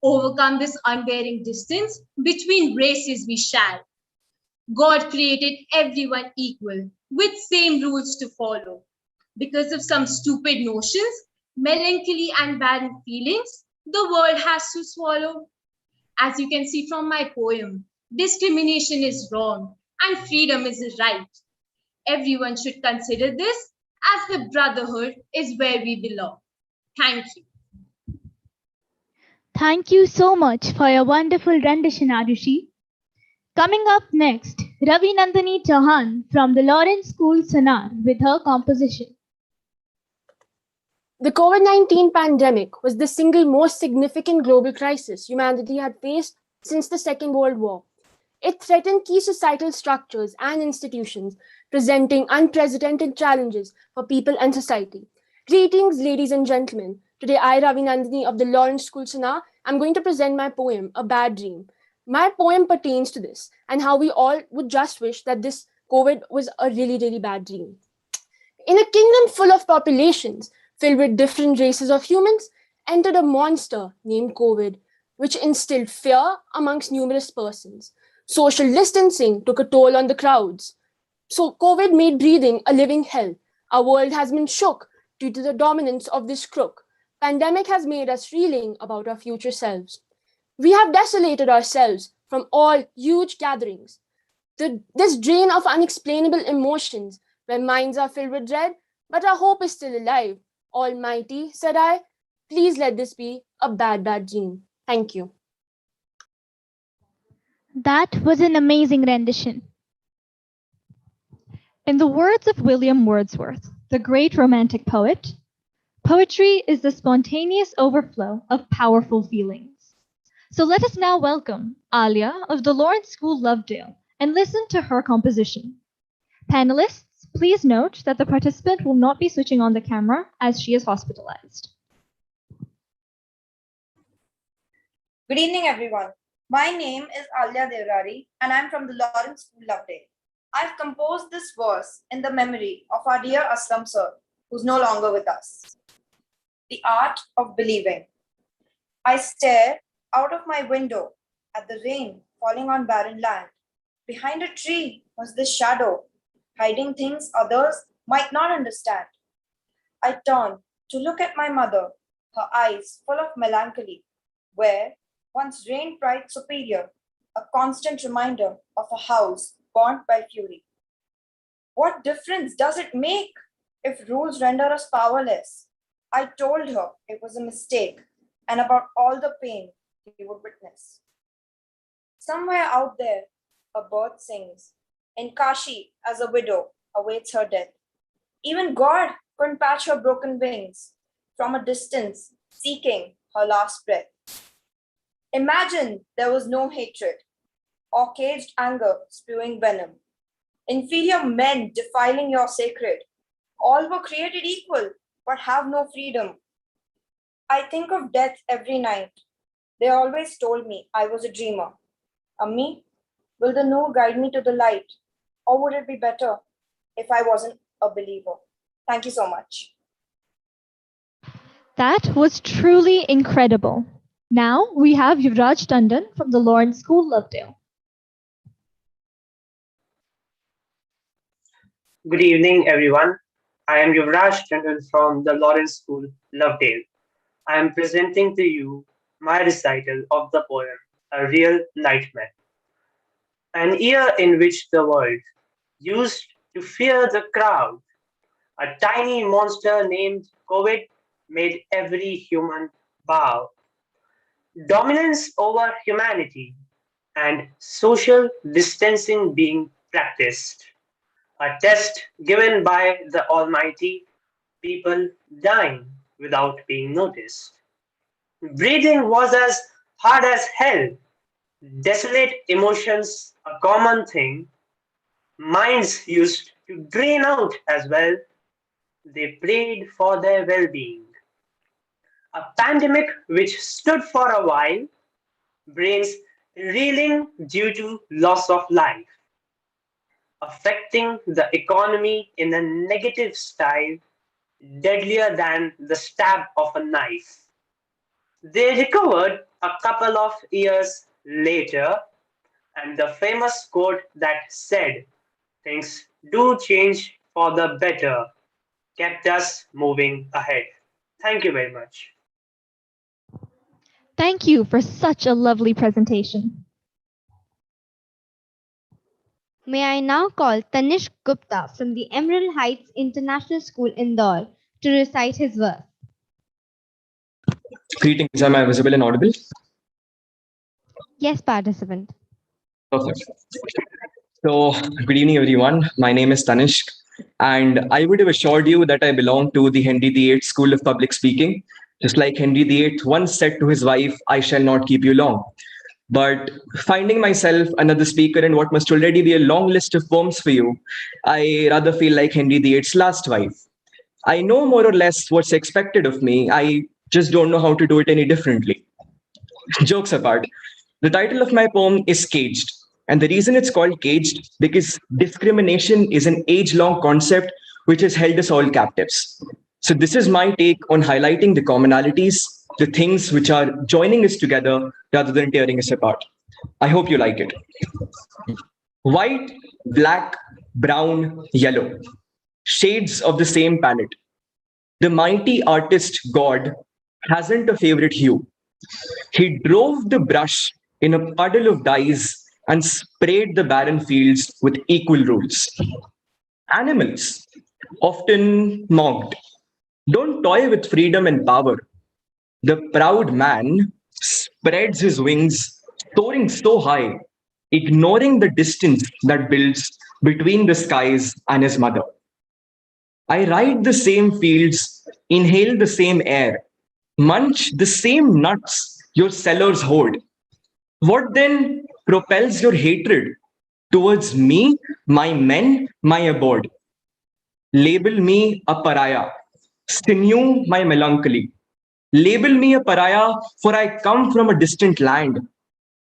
Overcome this unbearing distance between races we shall. God created everyone equal with same rules to follow. Because of some stupid notions, melancholy and barren feelings, the world has to swallow. As you can see from my poem, discrimination is wrong and freedom is right. Everyone should consider this as the brotherhood is where we belong. Thank you. Thank you so much for your wonderful rendition, Arushi. Coming up next, Ravi Nandini Chauhan from the Lawrence School, Sanar, with her composition. The COVID-19 pandemic was the single most significant global crisis humanity had faced since the Second World War. It threatened key societal structures and institutions, presenting unprecedented challenges for people and society. Greetings, ladies and gentlemen. Today, I, Ravi Nandini of the Lawrence School, Sana, am going to present my poem, A Bad Dream. My poem pertains to this and how we all would just wish that this COVID was a really, really bad dream. In a kingdom full of populations, filled with different races of humans, entered a monster named COVID, which instilled fear amongst numerous persons. Social distancing took a toll on the crowds. So COVID made breathing a living hell. Our world has been shook due to the dominance of this crook. Pandemic has made us reeling about our future selves. We have desolated ourselves from all huge gatherings. This drain of unexplainable emotions, where minds are filled with dread, but our hope is still alive. Almighty, said I, please let this be a bad, bad dream. Thank you. That was an amazing rendition. In the words of William Wordsworth, the great romantic poet, poetry is the spontaneous overflow of powerful feelings. So let us now welcome Alia of the Lawrence School, Lovedale, and listen to her composition. Panelists, please note that the participant will not be switching on the camera as she is hospitalized. Good evening, everyone. My name is Alia Devrari, and I'm from the Lawrence School, Lovedale. I've composed this verse in the memory of our dear Aslam sir, who's no longer with us. The art of believing. I stare out of my window at the rain falling on barren land. Behind a tree was this shadow, hiding things others might not understand. I turned to look at my mother, her eyes full of melancholy, where once reigned pride superior, a constant reminder of a house burnt by fury. What difference does it make if rules render us powerless? I told her it was a mistake, and about all the pain he would witness. Somewhere out there, a bird sings. In Kashi, as a widow awaits her death. Even God couldn't patch her broken wings from a distance, seeking her last breath. Imagine there was no hatred or caged anger spewing venom. Inferior men defiling your sacred. All were created equal but have no freedom. I think of death every night. They always told me I was a dreamer. Ammi, will the Noor guide me to the light? Or would it be better if I wasn't a believer? Thank you so much. That was truly incredible. Now we have Yuvraj Tandon from the Lawrence School, Lovedale. Good evening, everyone. I am Yuvraj Tandon from the Lawrence School, Lovedale. I am presenting to you my recital of the poem, A Real Nightmare. An year in which the world used to fear the crowd, a tiny monster named COVID made every human bow. Dominance over humanity and social distancing being practiced. A test given by the Almighty, people dying without being noticed. Breathing was as hard as hell. Desolate emotions, a common thing. Minds used to drain out as well. They prayed for their well being. A pandemic which stood for a while, brains reeling due to loss of life, affecting the economy in a negative style, deadlier than the stab of a knife. They recovered a couple of years later, and the famous quote that said, "Things do change for the better," kept us moving ahead. Thank you very much. Thank you for such a lovely presentation. May I now call Tanishq Gupta from the Emerald Heights International School, Indore, to recite his verse. Greetings, am I visible and audible? Yes, participant. Perfect. So, good evening, everyone. My name is Tanishq, and I would have assured you that I belong to the Henry VIII School of Public Speaking. Just like Henry VIII once said to his wife, "I shall not keep you long." But finding myself another speaker in what must already be a long list of poems for you, I rather feel like Henry VIII's last wife. I know more or less what's expected of me. I just don't know how to do it any differently. Jokes apart, the title of my poem is Caged. And the reason it's called Caged, because discrimination is an age-long concept which has held us all captives. So this is my take on highlighting the commonalities, the things which are joining us together rather than tearing us apart. I hope you like it. White, black, brown, yellow. Shades of the same palette. The mighty artist God hasn't a favorite hue. He drove the brush in a puddle of dyes and sprayed the barren fields with equal rules. Animals, often mocked, don't toy with freedom and power. The proud man spreads his wings, soaring so high, ignoring the distance that builds between the skies and his mother. I ride the same fields, inhale the same air, munch the same nuts your cellars hoard. What then propels your hatred towards me, my men, my abode? Label me a pariah, sinew my melancholy. Label me a pariah, for I come from a distant land.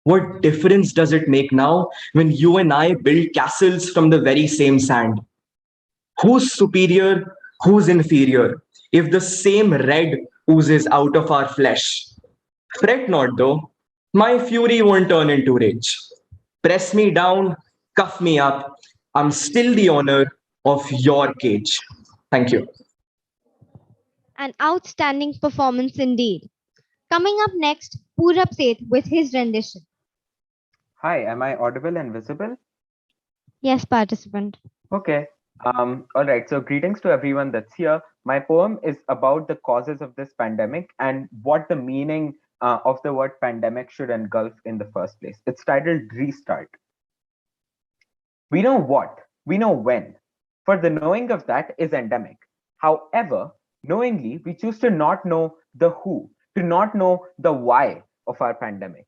What difference does it make now when you and I build castles from the very same sand? Who's superior, who's inferior, if the same red oozes out of our flesh? Fret not, though, my fury won't turn into rage. Press me down, cuff me up. I'm still the owner of your cage. Thank you. An outstanding performance indeed. Coming up next, Purab Seth with his rendition. Hi, am I audible and visible? Yes, participant. Okay. All right, so greetings to everyone that's here. My poem is about the causes of this pandemic and what the meaning of the word pandemic should engulf in the first place. It's titled Restart. We know what, we know when, for the knowing of that is endemic. However, knowingly, we choose to not know the who, to not know the why of our pandemic.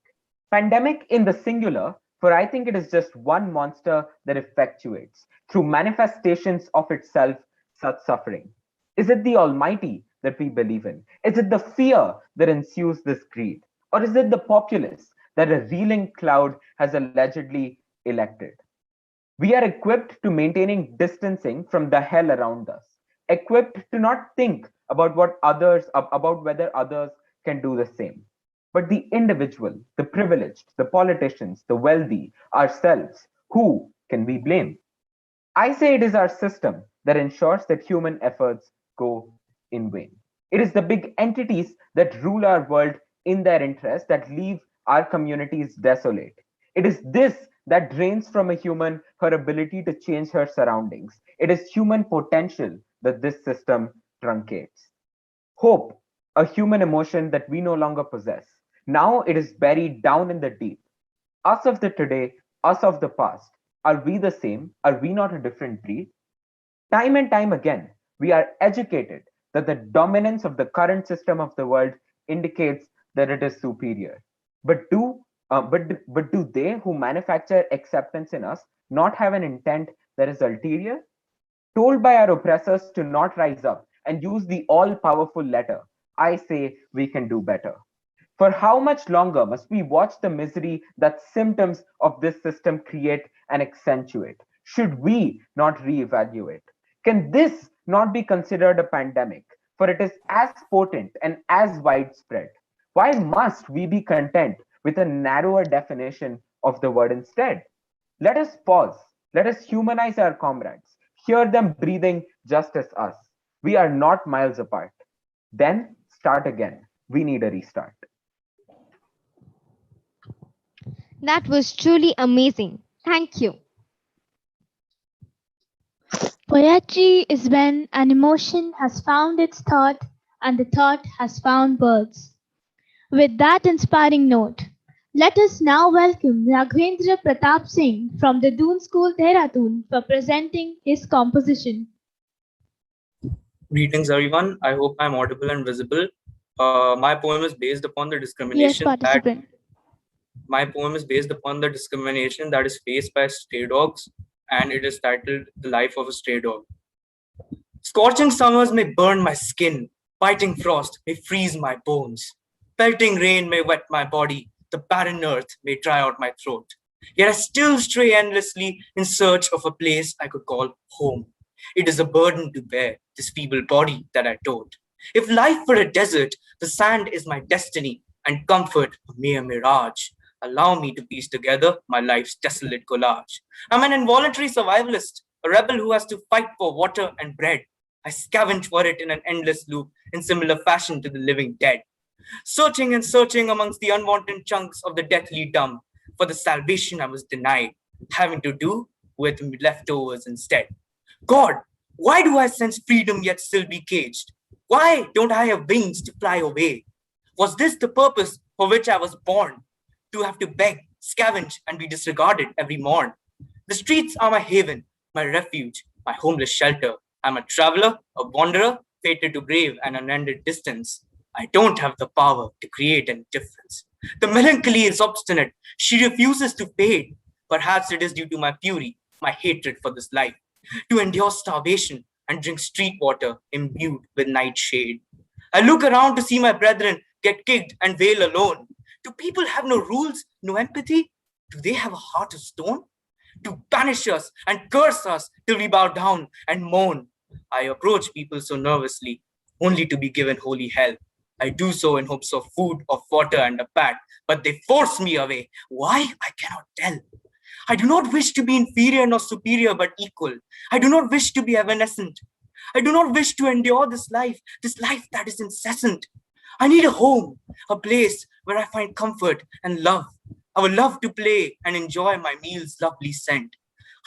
Pandemic in the singular, for I think it is just one monster that effectuates, through manifestations of itself, such suffering. Is it the Almighty that we believe in? Is it the fear that ensues this greed? Or is it the populace that a reeling cloud has allegedly elected? We are equipped to maintaining distancing from the hell around us, equipped to not think about about whether others can do the same. But the individual, the privileged, the politicians, the wealthy, ourselves, who can we blame? I say it is our system that ensures that human efforts go in vain. It is the big entities that rule our world in their interest that leave our communities desolate. It is this that drains from a human her ability to change her surroundings. It is human potential that this system truncates. Hope, a human emotion that we no longer possess. Now it is buried down in the deep. Us of the today, us of the past. Are we the same? Are we not a different breed? Time and time again, we are educated that the dominance of the current system of the world indicates that it is superior. But do they who manufacture acceptance in us not have an intent that is ulterior? Told by our oppressors to not rise up and use the all powerful letter, I say we can do better. For how much longer must we watch the misery that symptoms of this system create and accentuate? Should we not reevaluate? Can this not be considered a pandemic? For it is as potent and as widespread. Why must we be content with a narrower definition of the word instead? Let us pause. Let us humanize our comrades. Hear them breathing just as us. We are not miles apart. Then start again. We need a restart. That was truly amazing. Thank you. Poetry is when an emotion has found its thought and the thought has found words. With that inspiring note, let us now welcome Raghavendra Pratap Singh from the Doon School, Dehradun for presenting his composition. Greetings, everyone. I hope I'm audible and visible. My poem is based upon the Yes, discrimination participant. that is faced by stray dogs, and it is titled "The Life of a Stray Dog." Scorching summers may burn my skin, biting frost may freeze my bones, pelting rain may wet my body, the barren earth may dry out my throat. Yet I still stray endlessly in search of a place I could call home. It is a burden to bear, this feeble body that I tote. If life were a desert, the sand is my destiny, and comfort a mere mirage. Allow me to piece together my life's desolate collage. I'm an involuntary survivalist, a rebel who has to fight for water and bread. I scavenge for it in an endless loop, in similar fashion to the living dead. Searching and searching amongst the unwanted chunks of the deathly dump for the salvation I was denied, having to do with leftovers instead. God, why do I sense freedom yet still be caged? Why don't I have wings to fly away? Was this the purpose for which I was born? To have to beg, scavenge, and be disregarded every morn? The streets are my haven, my refuge, my homeless shelter. I'm a traveler, a wanderer, fated to brave an unended distance. I don't have the power to create any difference. The melancholy is obstinate. She refuses to fade. Perhaps it is due to my fury, my hatred for this life, to endure starvation and drink street water imbued with nightshade. I look around to see my brethren get kicked and wail alone. Do people have no rules, no empathy? Do they have a heart of stone? To banish us and curse us till we bow down and moan. I approach people so nervously, only to be given holy hell. I do so in hopes of food, of water, and a pat, but they force me away. Why? I cannot tell. I do not wish to be inferior nor superior, but equal. I do not wish to be evanescent. I do not wish to endure this life that is incessant. I need a home, a place where I find comfort and love. I would love to play and enjoy my meal's lovely scent.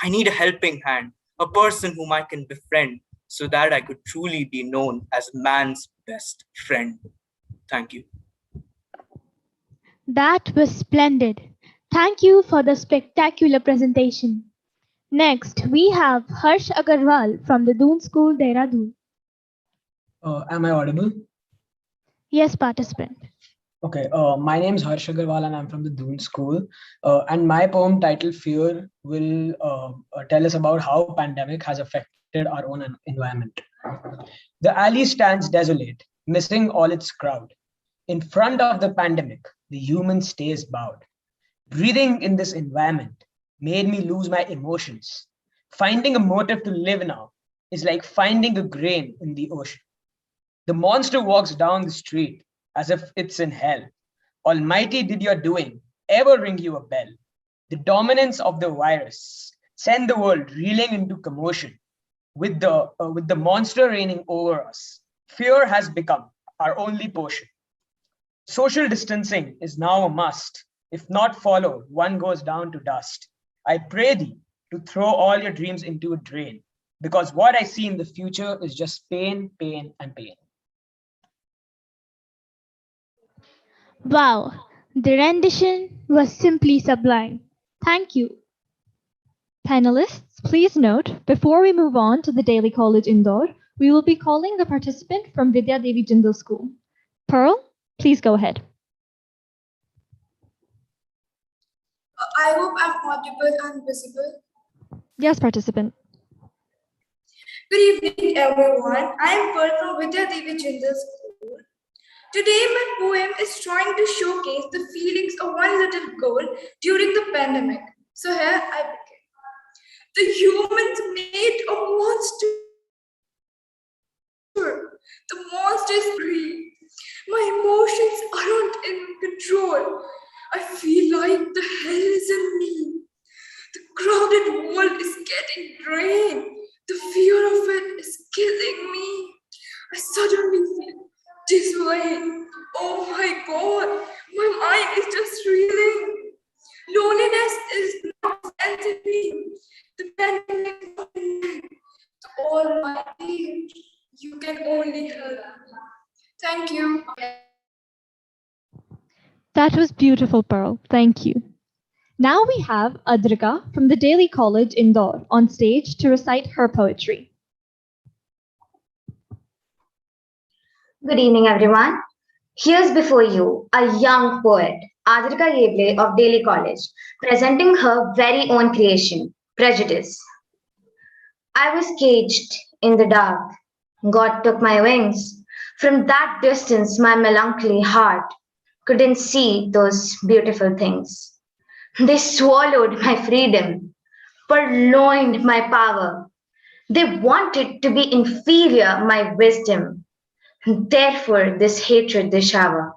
I need a helping hand, a person whom I can befriend so that I could truly be known as man's best friend. Thank you. That was splendid. Thank you for the spectacular presentation. Next, we have Harsh Agarwal from the Doon School, Dehradun. Am I audible? Yes, participant. Okay, my name is Harsh Agarwal and I'm from the Doon School. And my poem titled Fear will tell us about how pandemic has affected our own environment. The alley stands desolate, missing all its crowd. In front of the pandemic, the human stays bowed. Breathing in this environment made me lose my emotions. Finding a motive to live now is like finding a grain in the ocean. The monster walks down the street as if it's in hell. Almighty, did your doing ever ring you a bell? The dominance of the virus sent the world reeling into commotion. With the monster reigning over us, fear has become our only potion. Social distancing is now a must. If not followed, one goes down to dust. I pray thee to throw all your dreams into a drain, because what I see in the future is just pain, pain, and pain. Wow, the rendition was simply sublime. Thank you. Panelists, please note, before we move on to the Daily College Indore, we will be calling the participant from Vidya Devi Jindal School. Pearl, please go ahead. I hope I'm audible and visible. Yes, participant. Good evening, everyone. I am Pearl from Vidya Devi Jindal School. Today, my poem is trying to showcase the feelings of one little girl during the pandemic. So here I begin. The humans made a monster. The monster is free. My emotions aren't in control. I feel like the hell is in me. The crowded world is getting drained. The fear of it is killing me. I suddenly feel this way. Oh my God, my mind is just reeling. Loneliness is not sensitive. The pandemic is the Almighty. You can only help. Thank you. That was beautiful, Pearl. Thank you. Now we have Adrika from the Daily College Indore on stage to recite her poetry. Good evening, everyone. Here's before you a young poet, Adrika Yeble of Daily College, presenting her very own creation, Prejudice. I was caged in the dark. God took my wings. From that distance, my melancholy heart couldn't see those beautiful things. They swallowed my freedom, purloined my power. They wanted to be inferior, my wisdom. Therefore, this hatred they shower.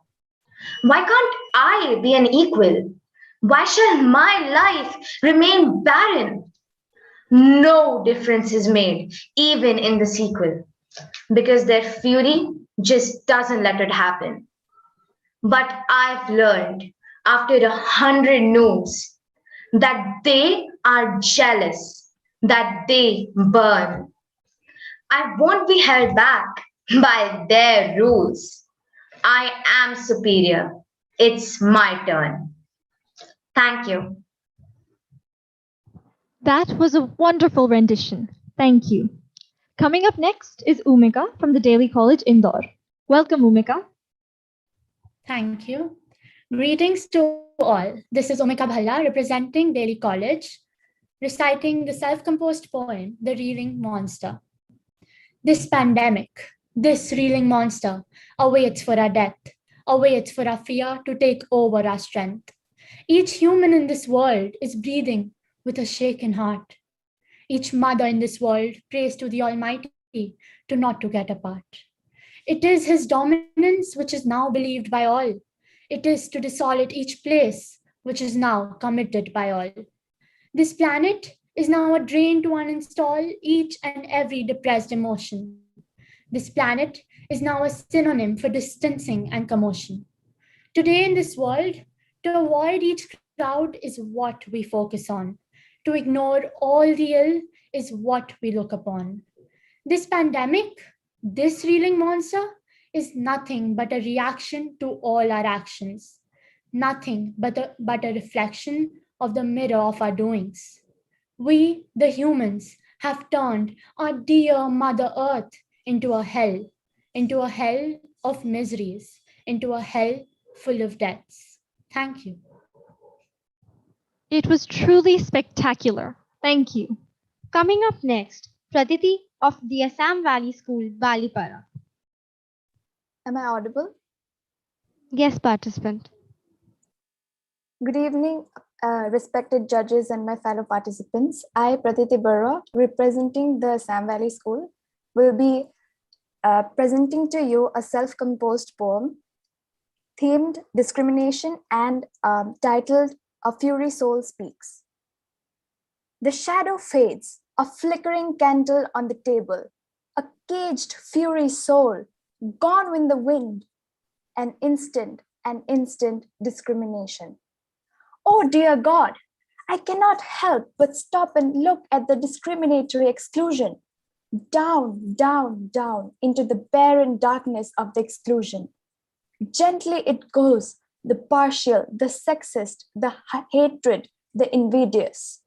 Why can't I be an equal? Why shall my life remain barren? No difference is made, even in the sequel, because their fury just doesn't let it happen. But I've learned after 100 noons that they are jealous, that they burn. I won't be held back by their rules. I am superior. It's my turn. Thank you. That was a wonderful rendition. Thank you. Coming up next is Umika from the Daily College Indore. Welcome, Umika. Thank you. Greetings to all. This is Umika Bhalla representing Daily College, reciting the self-composed poem, The Reeling Monster. This pandemic, this reeling monster awaits for our death, awaits for our fear to take over our strength. Each human in this world is breathing with a shaken heart. Each mother in this world prays to the Almighty to not to get apart. It is his dominance which is now believed by all. It is to desolate each place which is now committed by all. This planet is now a drain to uninstall each and every depressed emotion. This planet is now a synonym for distancing and commotion. Today in this world, to avoid each crowd is what we focus on. To ignore all the ill is what we look upon. This pandemic, this reeling monster, is nothing but a reaction to all our actions, nothing but a reflection of the mirror of our doings. We, the humans, have turned our dear Mother Earth into a hell of miseries, into a hell full of deaths. Thank you. It was truly spectacular. Thank you. Coming up next, Pratiti of the Assam Valley School, Balipara. Am I audible? Yes, participant. Good evening, respected judges and my fellow participants. I, Pratiti Barra, representing the Assam Valley School, will be presenting to you a self-composed poem themed Discrimination and titled A Fury Soul Speaks. The shadow fades, a flickering candle on the table, a caged fury soul, gone with the wind, an instant discrimination. Oh dear God, I cannot help but stop and look at the discriminatory exclusion. Down, down, down into the barren darkness of the exclusion. Gently it goes, the partial, the sexist, the hatred, the invidious.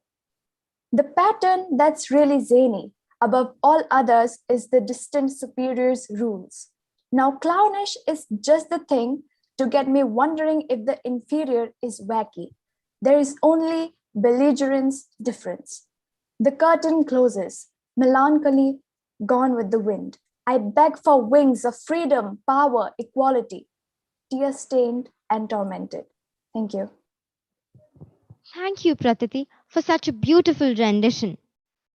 The pattern that's really zany, above all others, is the distant superior's rules. Now clownish is just the thing to get me wondering if the inferior is wacky. There is only belligerence difference. The curtain closes, melancholy gone with the wind. I beg for wings of freedom, power, equality, tear-stained and tormented. Thank you. Thank you, Pratiti, for such a beautiful rendition.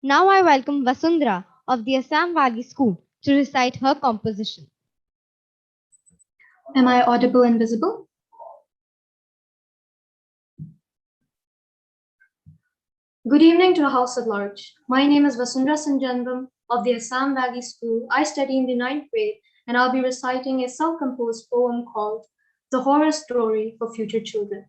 Now I welcome Vasundhara of the Assam Valley School to recite her composition. Am I audible and visible? Good evening to the House at large. My name is Vasundhara Sanjandam of the Assam Valley School. I study in the 9th grade and I'll be reciting a self-composed poem called The Horror Story for Future Children.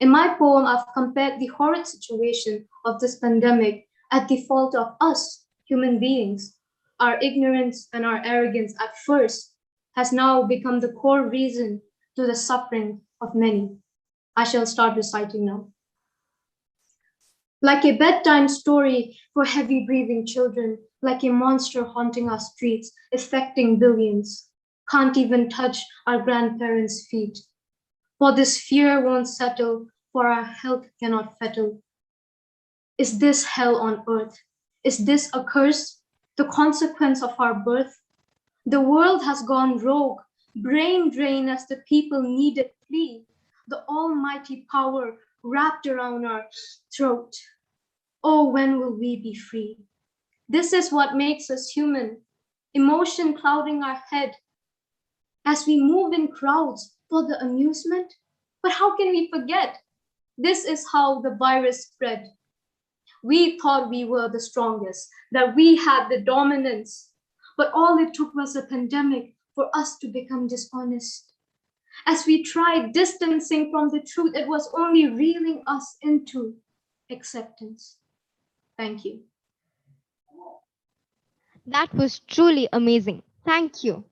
In my poem, I've compared the horrid situation of this pandemic at the fault of us, human beings. Our ignorance and our arrogance at first has now become the core reason to the suffering of many. I shall start reciting now. Like a bedtime story for heavy breathing children, like a monster haunting our streets, affecting billions, can't even touch our grandparents' feet. For this fear won't settle, for our health cannot fettle. Is this hell on earth? Is this a curse, the consequence of our birth? The world has gone rogue, brain drain as the people needed plea, the almighty power wrapped around our throat. Oh, when will we be free? This is what makes us human, emotion clouding our head as we move in crowds for the amusement. But how can we forget? This is how the virus spread. We thought we were the strongest, that we had the dominance, but all it took was a pandemic for us to become dishonest. As we tried distancing from the truth, it was only reeling us into acceptance. Thank you. That was truly amazing. Thank you.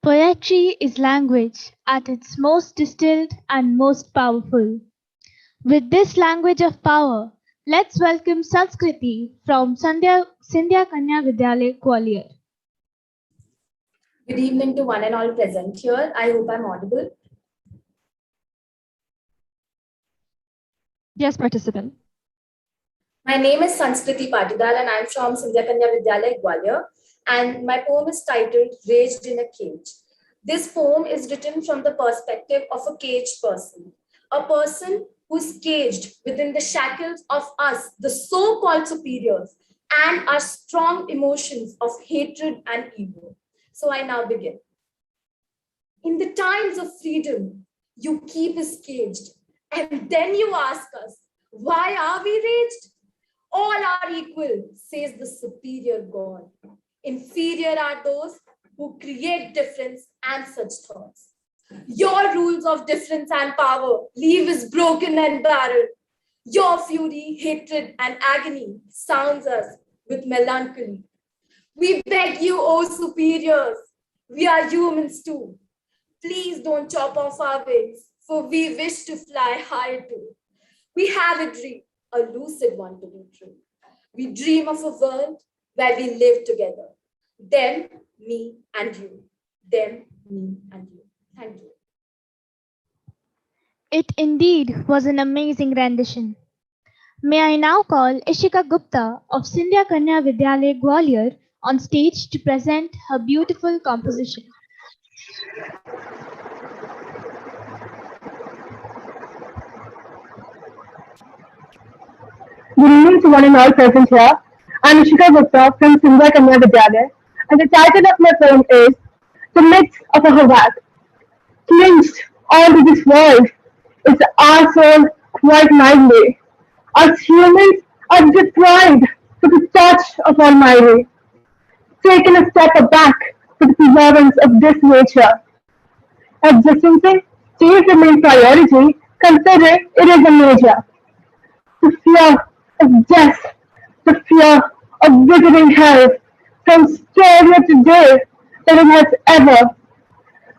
Poetry is language at its most distilled and most powerful. With this language of power, let's welcome Sanskriti from Sindhya Kanya Vidyalaya, Gwalior. Good evening to one and all present here. I hope I'm audible. Yes, participant. My name is Sanskriti Patidar and I'm from Sindhya Kanya Vidyalaya, Gwalior. And my poem is titled Raged in a Cage. This poem is written from the perspective of a caged person. A person who's caged within the shackles of us, the so-called superiors, and our strong emotions of hatred and ego. So I now begin. In the times of freedom, you keep us caged, and then you ask us, why are we raged? All are equal, says the superior God. Inferior are those who create difference and such thoughts. Your rules of difference and power leave us broken and barren. Your fury, hatred, and agony sounds us with melancholy. We beg you, O superiors, we are humans too. Please don't chop off our wings, for we wish to fly high too. We have a dream, a lucid one to be true. We dream of a world where we live together. Them, me, and you. Them, me, and you. Thank you. It indeed was an amazing rendition. May I now call Ishika Gupta of Sindhya Kanya Vidyalaya Gwalior on stage to present her beautiful composition. Good evening to one and all present here. I'm Ishika Gupta from Singh Kanya Vidyalaya, and the title of my poem is The Myth of a Hawak. Clinched onto this world is our soul quite mildly. Us humans are deprived for the touch of Almighty, taken a step back for the preservance of this nature. Existencing stays the main priority, considering it is a major. The fear of death, the fear of visiting hell, comes scarier today than it has ever.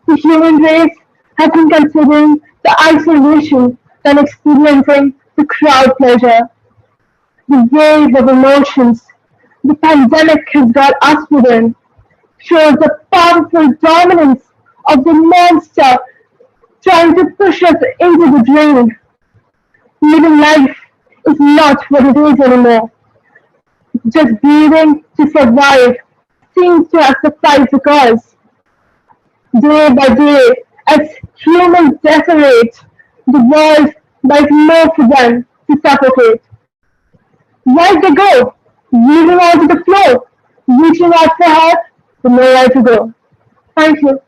The human race has been considering the isolation than experiencing the crowd pleasure. The wave of emotions the pandemic has got us within shows the powerful dominance of the monster trying to push us into the drain. Living life is not what it is anymore. Just breathing to survive seems to have sufficed the cause. Day by day, as humans desolate, the world lies more for them to suffocate. Where'd they go? Leaving onto the floor, reaching out for help, but nowhere to go. Thank you.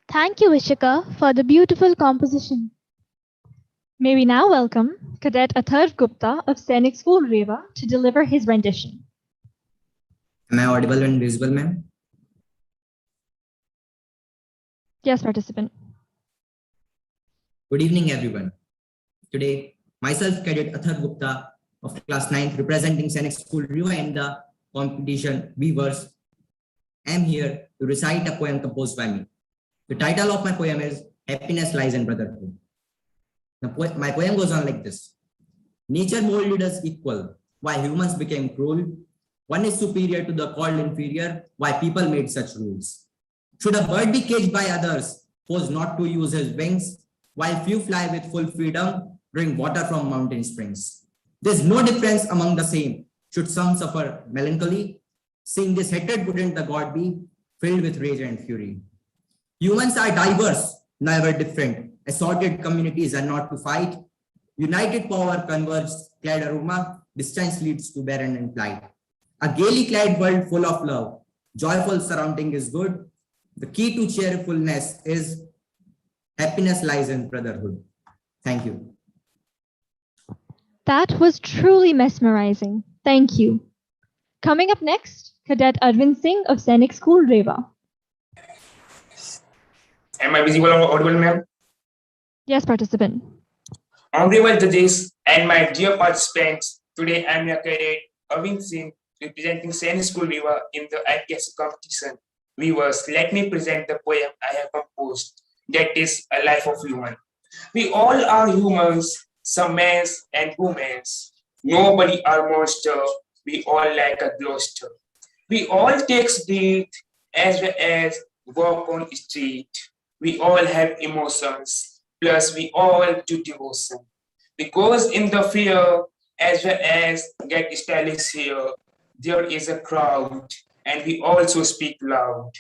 Thank you, Ishika, for the beautiful composition. May we now welcome Cadet Atharv Gupta of Sainik School, Rewa, to deliver his rendition. Am I audible and visible, ma'am? Yes, participant. Good evening, everyone. Today, myself, Cadet Atharv Gupta of class 9th, representing Sainik School, Rewa in the competition Weavers, am here to recite a poem composed by me. The title of my poem is Happiness Lies in Brotherhood. My poem goes on like this. Nature molded us equal, why humans became cruel. One is superior to the called inferior, why people made such rules. Should a bird be caged by others, forced not to use his wings, while few fly with full freedom, drink water from mountain springs. There's no difference among the same. Should some suffer melancholy, seeing this hatred wouldn't the God be filled with rage and fury. Humans are diverse, never different. Assorted communities are not to fight. United power converges, clad aroma, distance leads to barren and plight. A gaily clad world full of love, joyful surrounding is good. The key to cheerfulness is happiness lies in brotherhood. Thank you. That was truly mesmerizing. Thank you. Coming up next, Cadet Arvind Singh of Sainik School, Rewa. Am I visible or audible, ma'am? Yes, participant. Honorable judges and my dear participants, today I am your cadet Arvind Singh representing Sainik School Rewa in the IPSC competition. Viewers, let me present the poem I have composed, that is A Life of Human. We all are humans, some men and women. Nobody are monster, we all like a gloucester. We all take street as well as walk on street. We all have emotions, plus we all do devotion. Because in the fear as well as get stylish here, there is a crowd and we also speak loud.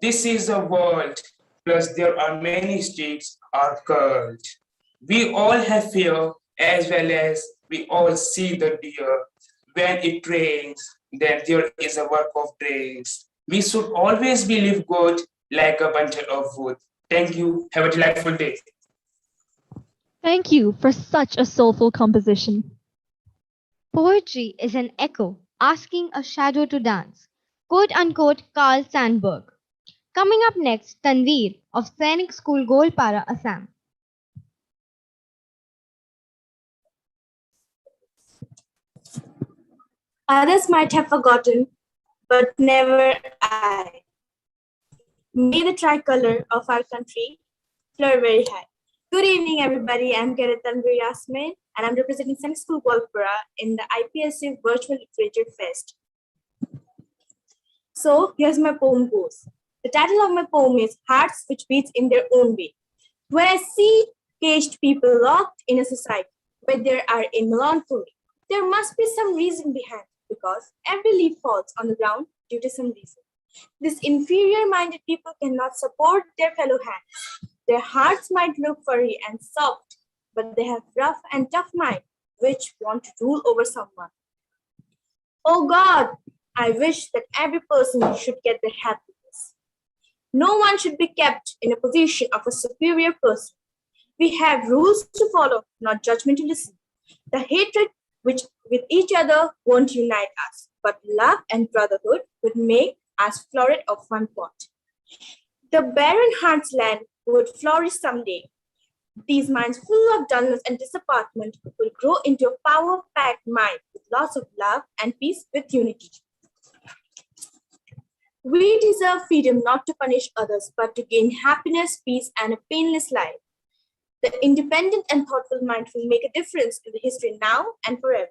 This is a world, plus there are many states are curled. We all have fear as well as we all see the deer. When it rains, then there is a work of praise. We should always believe good like a bundle of wood. Thank you. Have a delightful day. Thank you for such a soulful composition. Poetry is an echo asking a shadow to dance. Quote unquote Carl Sandburg. Coming up next, Tanveer of Sainik School, Golpara, Assam. Others might have forgotten, but never I. May the tricolor of our country flower very high. Good evening, everybody. I'm Karatanvir Yasmin, and I'm representing Singh School Golpura in the IPSC Virtual Literature Fest. So here's my poem goes. The title of my poem is Hearts Which Beats in Their Own Way. When I see caged people locked in a society where they are in melancholy, there must be some reason behind it, because every leaf falls on the ground due to some reason. These inferior-minded people cannot support their fellow hands. Their hearts might look furry and soft, but they have rough and tough minds which want to rule over someone. Oh God, I wish that every person should get their happiness. No one should be kept in a position of a superior person. We have rules to follow, not judgment to listen. The hatred which with each other won't unite us, but love and brotherhood would make us flourish of one pot. The barren heart's land would flourish someday. These minds full of dullness and disappointment will grow into a power-packed mind with lots of love and peace with unity. We deserve freedom not to punish others, but to gain happiness, peace, and a painless life. The independent and thoughtful mind will make a difference in the history now and forever.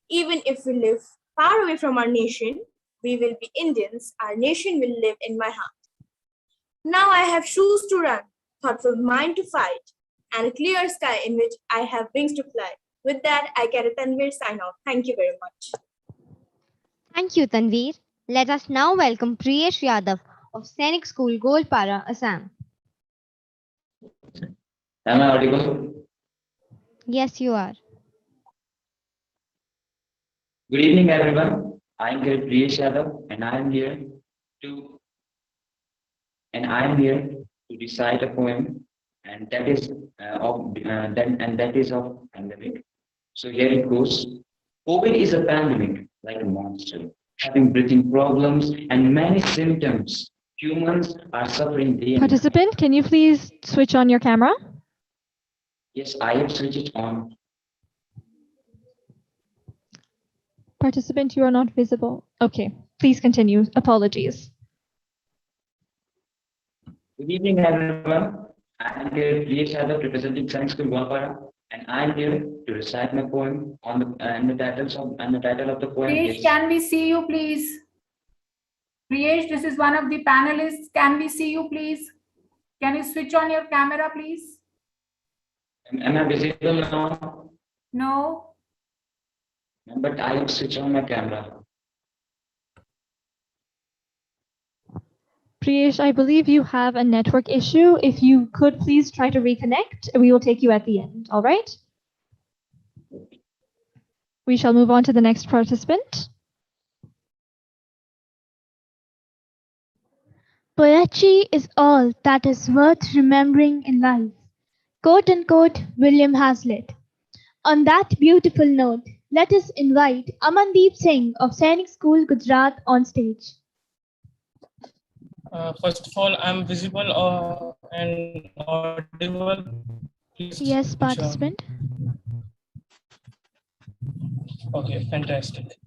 Even if we live far away from our nation, we will be Indians. Our nation will live in my heart. Now I have shoes to run, thoughtful mind to fight, and a clear sky in which I have wings to fly. With that, I get a Tanvir sign off. Thank you very much. Thank you, Tanvir. Let us now welcome Priyesh Yadav of Sainik School, Golpara, Assam. Am I audible? Yes, you are. Good evening, everyone. I'm Priyesh Yadav, and I'm here to recite a poem, and that is of pandemic. So here it goes. COVID is a pandemic, like a monster, having breathing problems and many symptoms. Humans are suffering daily. Participant, can you please switch on your camera? Yes, I have switched it on. Participant, you are not visible. Okay, please continue. Apologies. Good evening, everyone. I'm here, Priyesh Yadav, representing Science School Guwahati, and I'm here to recite my poem on the title of the poem Priyesh, is. can we see you, please? Priyesh, this is one of the panelists. Can we see you, please? Can you switch on your camera, please? Am I visible now? No. But I have switched on my camera. Priyesh, I believe you have a network issue. If you could please try to reconnect, we will take you at the end. All right? We shall move on to the next participant. Poetry is all that is worth remembering in life. Quote unquote, William Hazlitt. On that beautiful note, let us invite Amandeep Singh of Sainik School, Gujarat on stage. First of all, I'm visible and audible. Please Yes, participant. Okay, fantastic.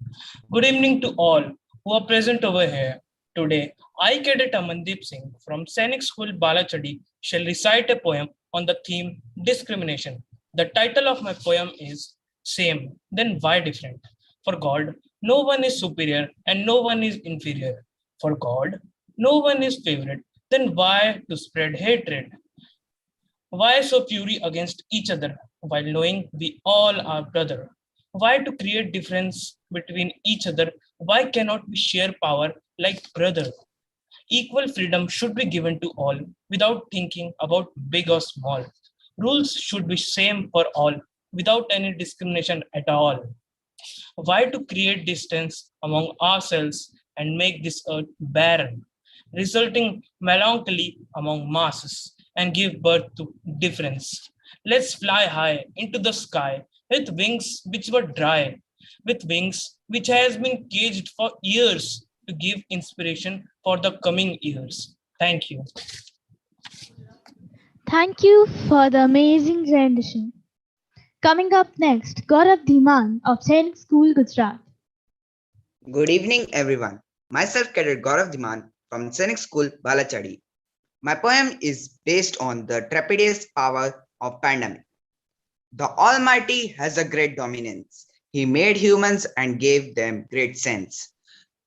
Good evening to all who are present over here. Today, I, Cadet Amandeep Singh from Sainik School, Balachadi, shall recite a poem on the theme Discrimination. The title of my poem is Same, Then Why Different? For God, no one is superior and no one is inferior. For God, no one is favored. Then why to spread hatred? Why so fury against each other while knowing we all are brother? Why to create difference between each other? Why cannot we share power like brother? Equal freedom should be given to all without thinking about big or small. Rules should be same for all without any discrimination at all. Why to create distance among ourselves and make this earth barren, resulting melancholy among masses and give birth to difference? Let's fly high into the sky with wings which were dry, with wings which has been caged for years to give inspiration for the coming years. Thank you. Thank you for the amazing rendition. Coming up next, Gaurav Dhiman of Sainik School, Gujarat. Good evening, everyone. Myself, Cadet Gaurav Diman from Sainik School, Balachadi. My poem is based on the trepidatious power of pandemic. The Almighty has a great dominance. He made humans and gave them great sense.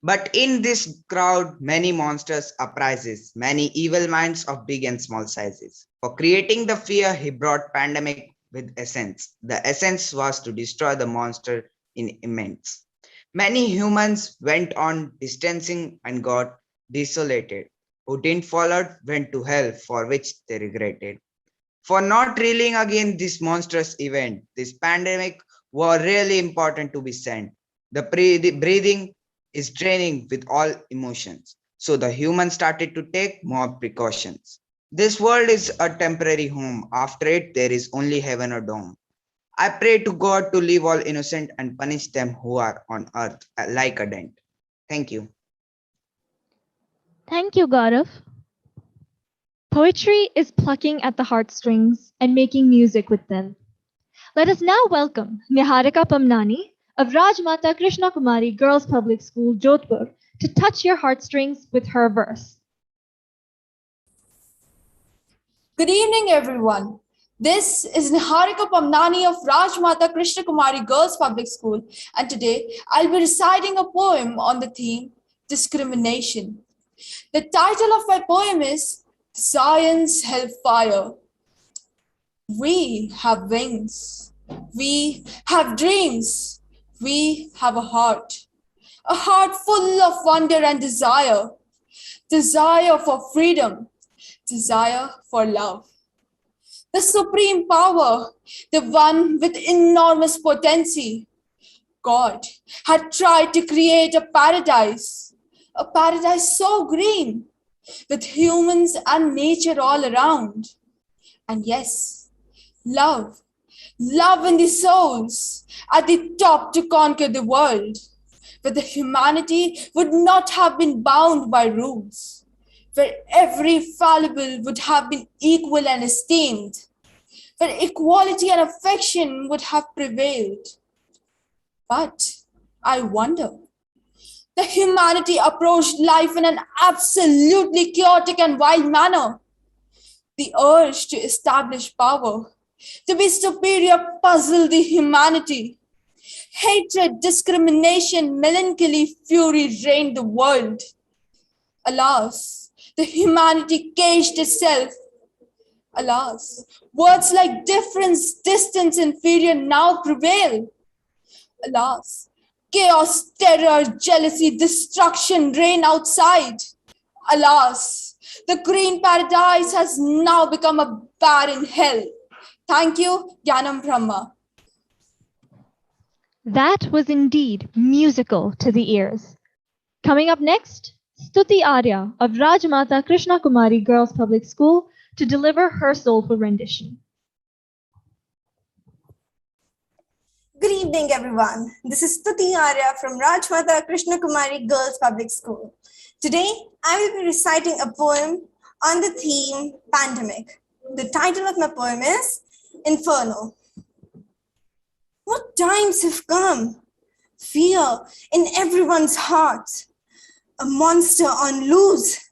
But in this crowd, many monsters uprises, many evil minds of big and small sizes. For creating the fear, he brought pandemic with essence. The essence was to destroy the monster in immense. Many humans went on distancing and got desolated. Who didn't follow went to hell, for which they regretted. For not reeling against this monstrous event, this pandemic was really important to be sent. The breathing is draining with all emotions. So the humans started to take more precautions. This world is a temporary home. After it, there is only heaven or dome. I pray to God to leave all innocent and punish them who are on earth like a dent. Thank you. Thank you, Gaurav. Poetry is plucking at the heartstrings and making music with them. Let us now welcome Niharika Pamnani of Rajmata Krishna Kumari Girls Public School, Jodhpur, to touch your heartstrings with her verse. Good evening, everyone. This is Niharika Pamnani of Rajmata Krishna Kumari Girls Public School, and today I'll be reciting a poem on the theme Discrimination. The title of my poem is Science Hellfire. We have wings. We have dreams. We have a heart full of wonder and desire. Desire for freedom. Desire for love. The supreme power, the one with enormous potency. God had tried to create a paradise so green, with humans and nature all around. And yes, love in the souls, at the top to conquer the world, where the humanity would not have been bound by rules, where every fallible would have been equal and esteemed, where equality and affection would have prevailed. But I wonder, the humanity approached life in an absolutely chaotic and wild manner. The urge to establish power, to be superior, puzzled the humanity. Hatred, discrimination, melancholy, fury reigned the world. Alas, the humanity caged itself. Alas, words like difference, distance, inferior now prevail. Alas, chaos, terror, jealousy, destruction reign outside. Alas, the green paradise has now become a barren hell. Thank you, Gyanam Brahma. That was indeed musical to the ears. Coming up next, Shruti Arya of Rajmata Krishna Kumari Girls Public School to deliver her soulful rendition. Good evening, everyone. This is Shruti Arya from Rajmata Krishna Kumari Girls Public School. Today, I will be reciting a poem on the theme pandemic. The title of my poem is Inferno. What times have come? Fear in everyone's heart. A monster on loose,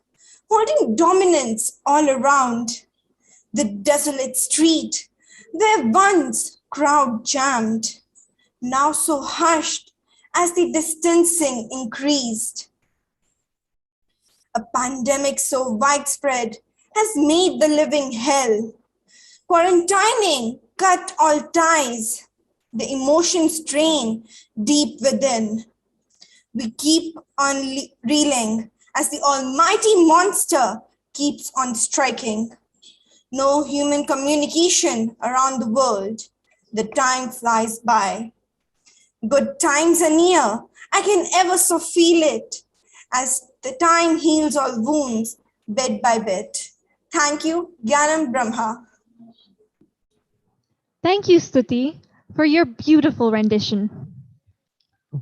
holding dominance all around. The desolate street, there once crowd jammed, now so hushed as the distancing increased. A pandemic so widespread has made the living hell. Quarantining cut all ties, the emotions drain deep within. We keep on reeling as the almighty monster keeps on striking. No human communication around the world. The time flies by. Good times are near. I can ever so feel it as the time heals all wounds bit by bit. Thank you, Gyanam Brahma. Thank you, Shruti, for your beautiful rendition.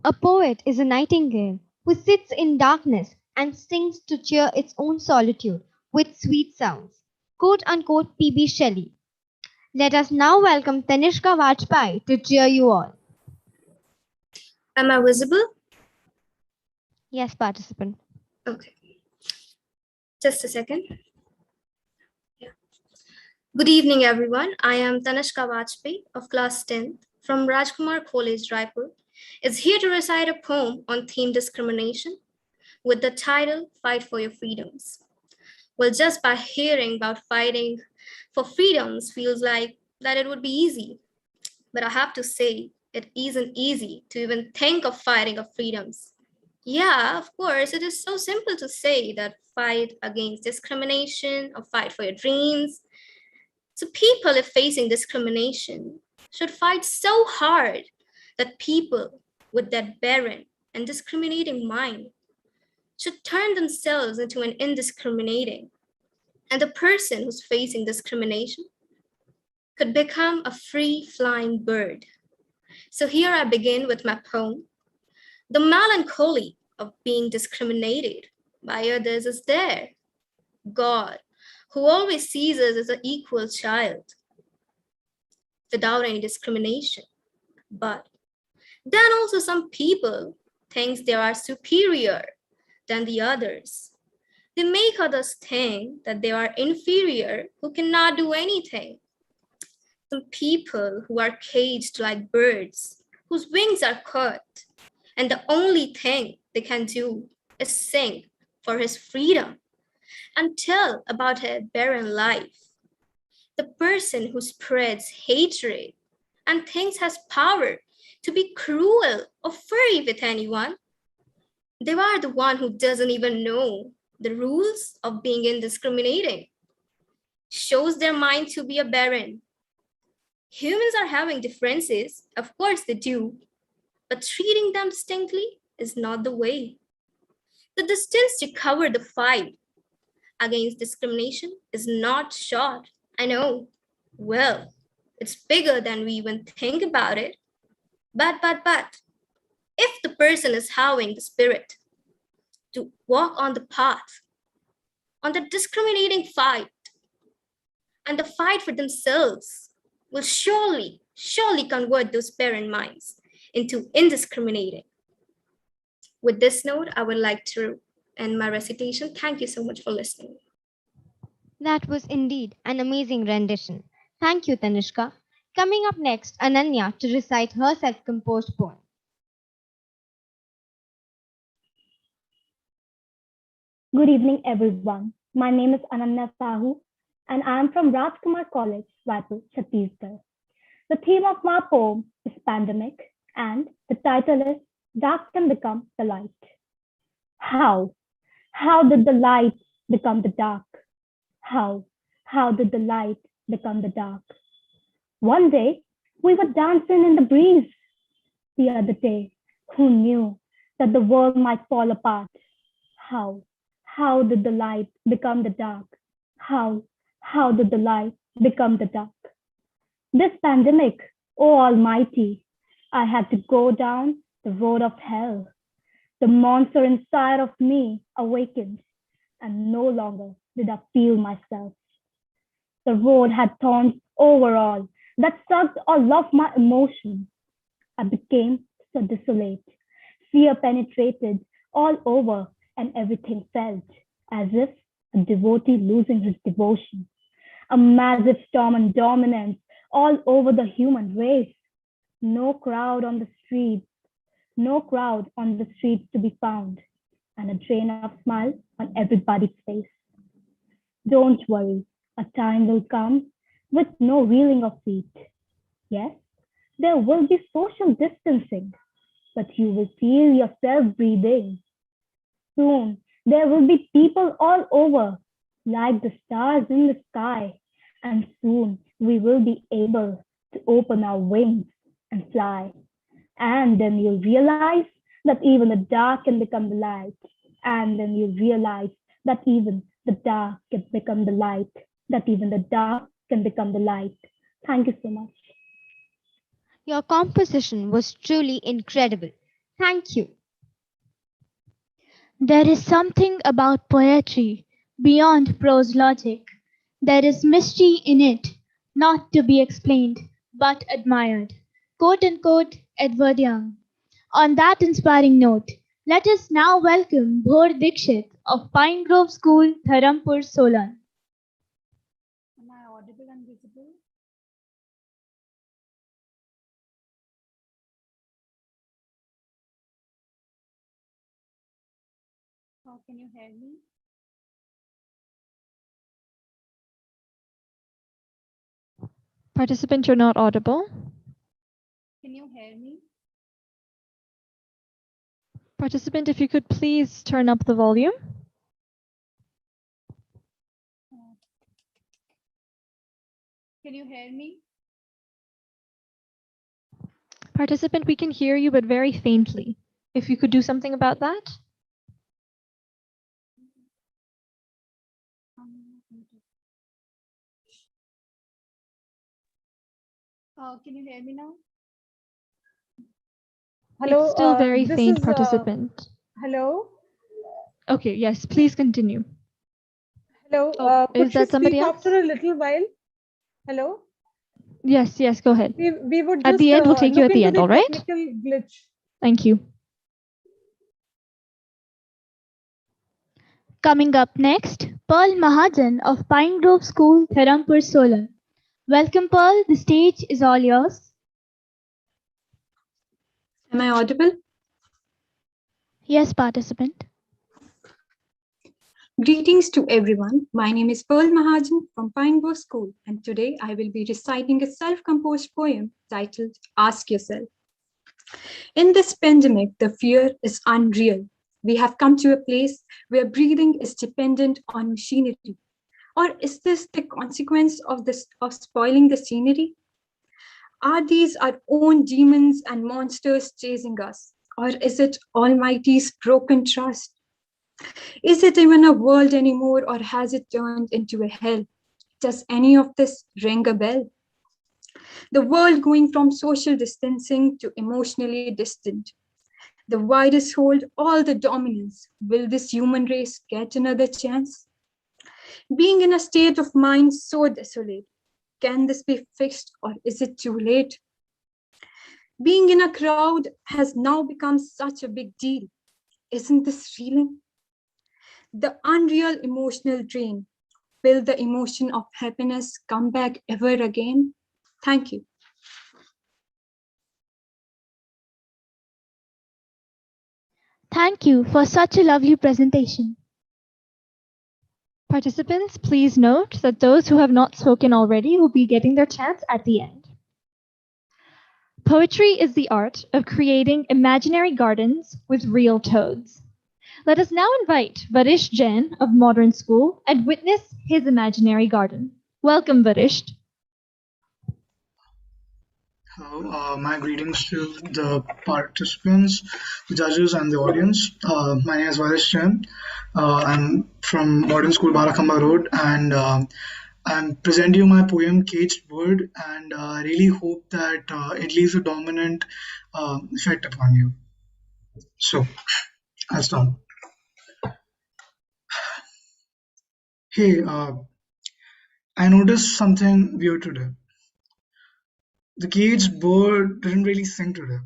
A poet is a nightingale who sits in darkness and sings to cheer its own solitude with sweet sounds. Quote unquote P.B. Shelley. Let us now welcome Tanishka Vajpayee to cheer you all. Am I visible? Yes, participant. Okay, just a second. Good evening, everyone. I am Tanishka Vajpayee of class 10th from Rajkumar College, Raipur. Is here to recite a poem on theme discrimination with the title Fight for Your Freedoms. Well, just by hearing about fighting for freedoms feels like that it would be easy. But I have to say, it isn't easy to even think of fighting for freedoms. Yeah, of course, it is so simple to say that fight against discrimination or fight for your dreams. So people, if facing discrimination, should fight so hard that people with that barren and discriminating mind should turn themselves into an indiscriminating. And the person who's facing discrimination could become a free flying bird. So here I begin with my poem. The melancholy of being discriminated by others is there. God, who always sees us as an equal child without any discrimination. But then also some people think they are superior than the others. They make others think that they are inferior who cannot do anything. Some people who are caged like birds, whose wings are cut, and the only thing they can do is sing for his freedom and tell about her barren life. The person who spreads hatred and thinks has power to be cruel or furry with anyone, they are the one who doesn't even know the rules of being indiscriminating. Shows their mind to be a barren. Humans are having differences, of course they do, but treating them distinctly is not the way. The distance to cover the fight against discrimination is not short. I know. Well, it's bigger than we even think about it. But, if the person is having the spirit to walk on the path, on the discriminating fight, and the fight for themselves will surely convert those barren minds into indiscriminating. With this note, I would like to end my recitation. Thank you so much for listening. That was indeed an amazing rendition. Thank you, Tanishka. Coming up next, Ananya to recite her self-composed poem. Good evening, everyone. My name is Ananya Sahu, and I am from Rajkumar College, Raipur, Chhattisgarh. The theme of my poem is pandemic, and the title is Dark Can Become the Light. How? How did the light become the dark? How? How did the light become the dark? One day, we were dancing in the breeze. The other day, who knew that the world might fall apart? How? How did the light become the dark? How? How did the light become the dark? This pandemic, oh Almighty, I had to go down the road of hell. The monster inside of me awakened, and no longer did I feel myself. The road had thorns overall that sucked all of my emotion. I became so desolate. Fear penetrated all over, and everything felt as if a devotee losing his devotion. A massive storm and dominance all over the human race. No crowd on the streets to be found, and a drain of smile on everybody's face. Don't worry, a time will come with no reeling of feet. Yes, there will be social distancing, but you will feel yourself breathing. Soon, there will be people all over, like the stars in the sky, and soon we will be able to open our wings and fly. And then you'll realize that even the dark can become the light. And then you'll realize that even the dark can become the light. That even the dark can become the light. Thank you so much. Your composition was truly incredible. Thank you. There is something about poetry beyond prose logic. There is mystery in it, not to be explained, but admired. Quote unquote, Edward Young. On that inspiring note, Let us now welcome Bhor Dikshit of Pine Grove School, Dharampur, Solan. Am I audible and visible? Oh, can you hear me? Participant, you're not audible. Can you hear me? Participant, if you could please turn up the volume. Can you hear me? Participant, we can hear you, but very faintly. If you could do something about that. Can you hear me now? Hello, it's still very this faint, is, participant. Hello? Okay, yes, please continue. Hello, Is could she that somebody speak else? after a little while? Hello? Yes, go ahead. We would At just the end, we'll take you look at the into end, the all right? technical glitch. Thank you. Coming up next, Pearl Mahajan of Pine Grove School, Dharampur, Solan. Welcome, Pearl. The stage is all yours. Am I audible? Yes, participant. Greetings to everyone. My name is Pearl Mahajan from Pine Grove School, and today I will be reciting a self-composed poem titled Ask Yourself. In this pandemic, the fear is unreal. We have come to a place where breathing is dependent on machinery. Or is this the consequence of spoiling the scenery? Are these our own demons and monsters chasing us? Or is it Almighty's broken trust? Is it even a world anymore, or has it turned into a hell? Does any of this ring a bell? The world going from social distancing to emotionally distant. The virus hold all the dominance. Will this human race get another chance? Being in a state of mind so desolate, can this be fixed, or is it too late? Being in a crowd has now become such a big deal. Isn't this feeling? The unreal emotional drain. Will the emotion of happiness come back ever again? Thank you. Thank you for such a lovely presentation. Participants, please note that those who have not spoken already will be getting their chance at the end. Poetry is the art of creating imaginary gardens with real toads. Let us now invite Varish Jain of Modern School and witness his imaginary garden. Welcome, Varish. Hello, my greetings to the participants, the judges, and the audience. My name is Varish Jain. I'm from Modern School, Barakhamba Road, and I'm presenting you my poem Caged Bird, and I really hope that it leaves a dominant effect upon you. So, I'll start. Hey, I noticed something weird today. The caged bird didn't really sing today.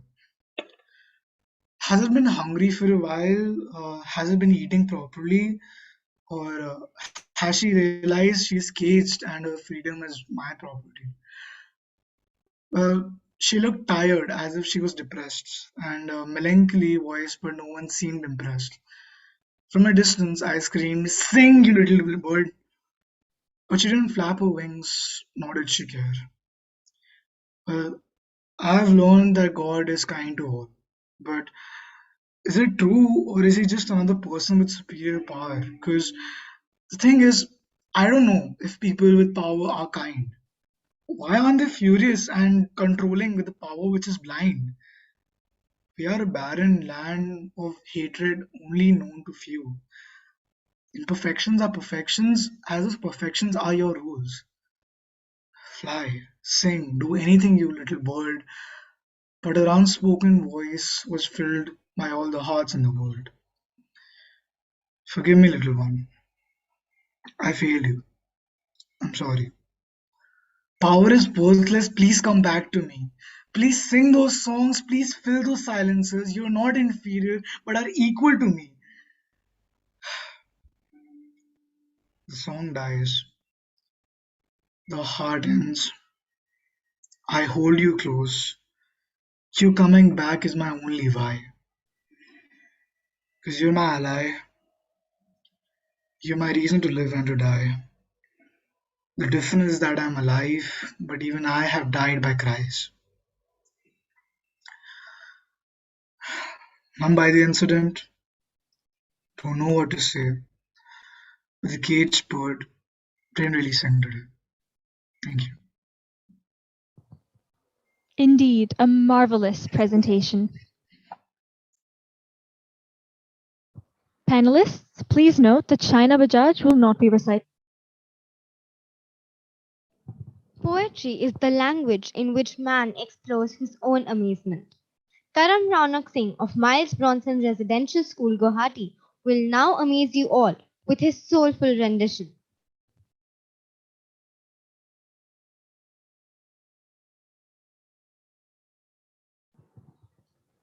Has it been hungry for a while? Has it been eating properly? Or has she realized she's caged and her freedom is my property? Well, she looked tired, as if she was depressed, and a melancholy voice, but no one seemed impressed. From a distance, I screamed, "Sing, you little bird!" But she didn't flap her wings, nor did she care. Well, I've learned that God is kind to all. But is it true, or is he just another person with superior power? Because the thing is, I don't know if people with power are kind. Why aren't they furious and controlling with a power which is blind? We are a barren land of hatred only known to few. Imperfections are perfections, as if perfections are your rules. Fly, sing, do anything, you little bird. But her unspoken voice was filled by all the hearts in the world. Forgive me, little one. I failed you. I'm sorry. Power is worthless. Please come back to me. Please sing those songs. Please fill those silences. You're not inferior, but are equal to me. The song dies. The heart ends. I hold you close. You coming back is my only why. Because you're my ally. You're my reason to live and to die. The difference is that I'm alive, but even I have died by cries. Numbed by the incident, don't know what to say. But the caged bird didn't really sing today. Thank you. Indeed, a marvelous presentation. Panelists, please note that China Bajaj will not be reciting. Poetry is the language in which man explores his own amazement. Karan Raunak Singh of Miles Bronson Residential School, Guwahati, will now amaze you all with his soulful rendition.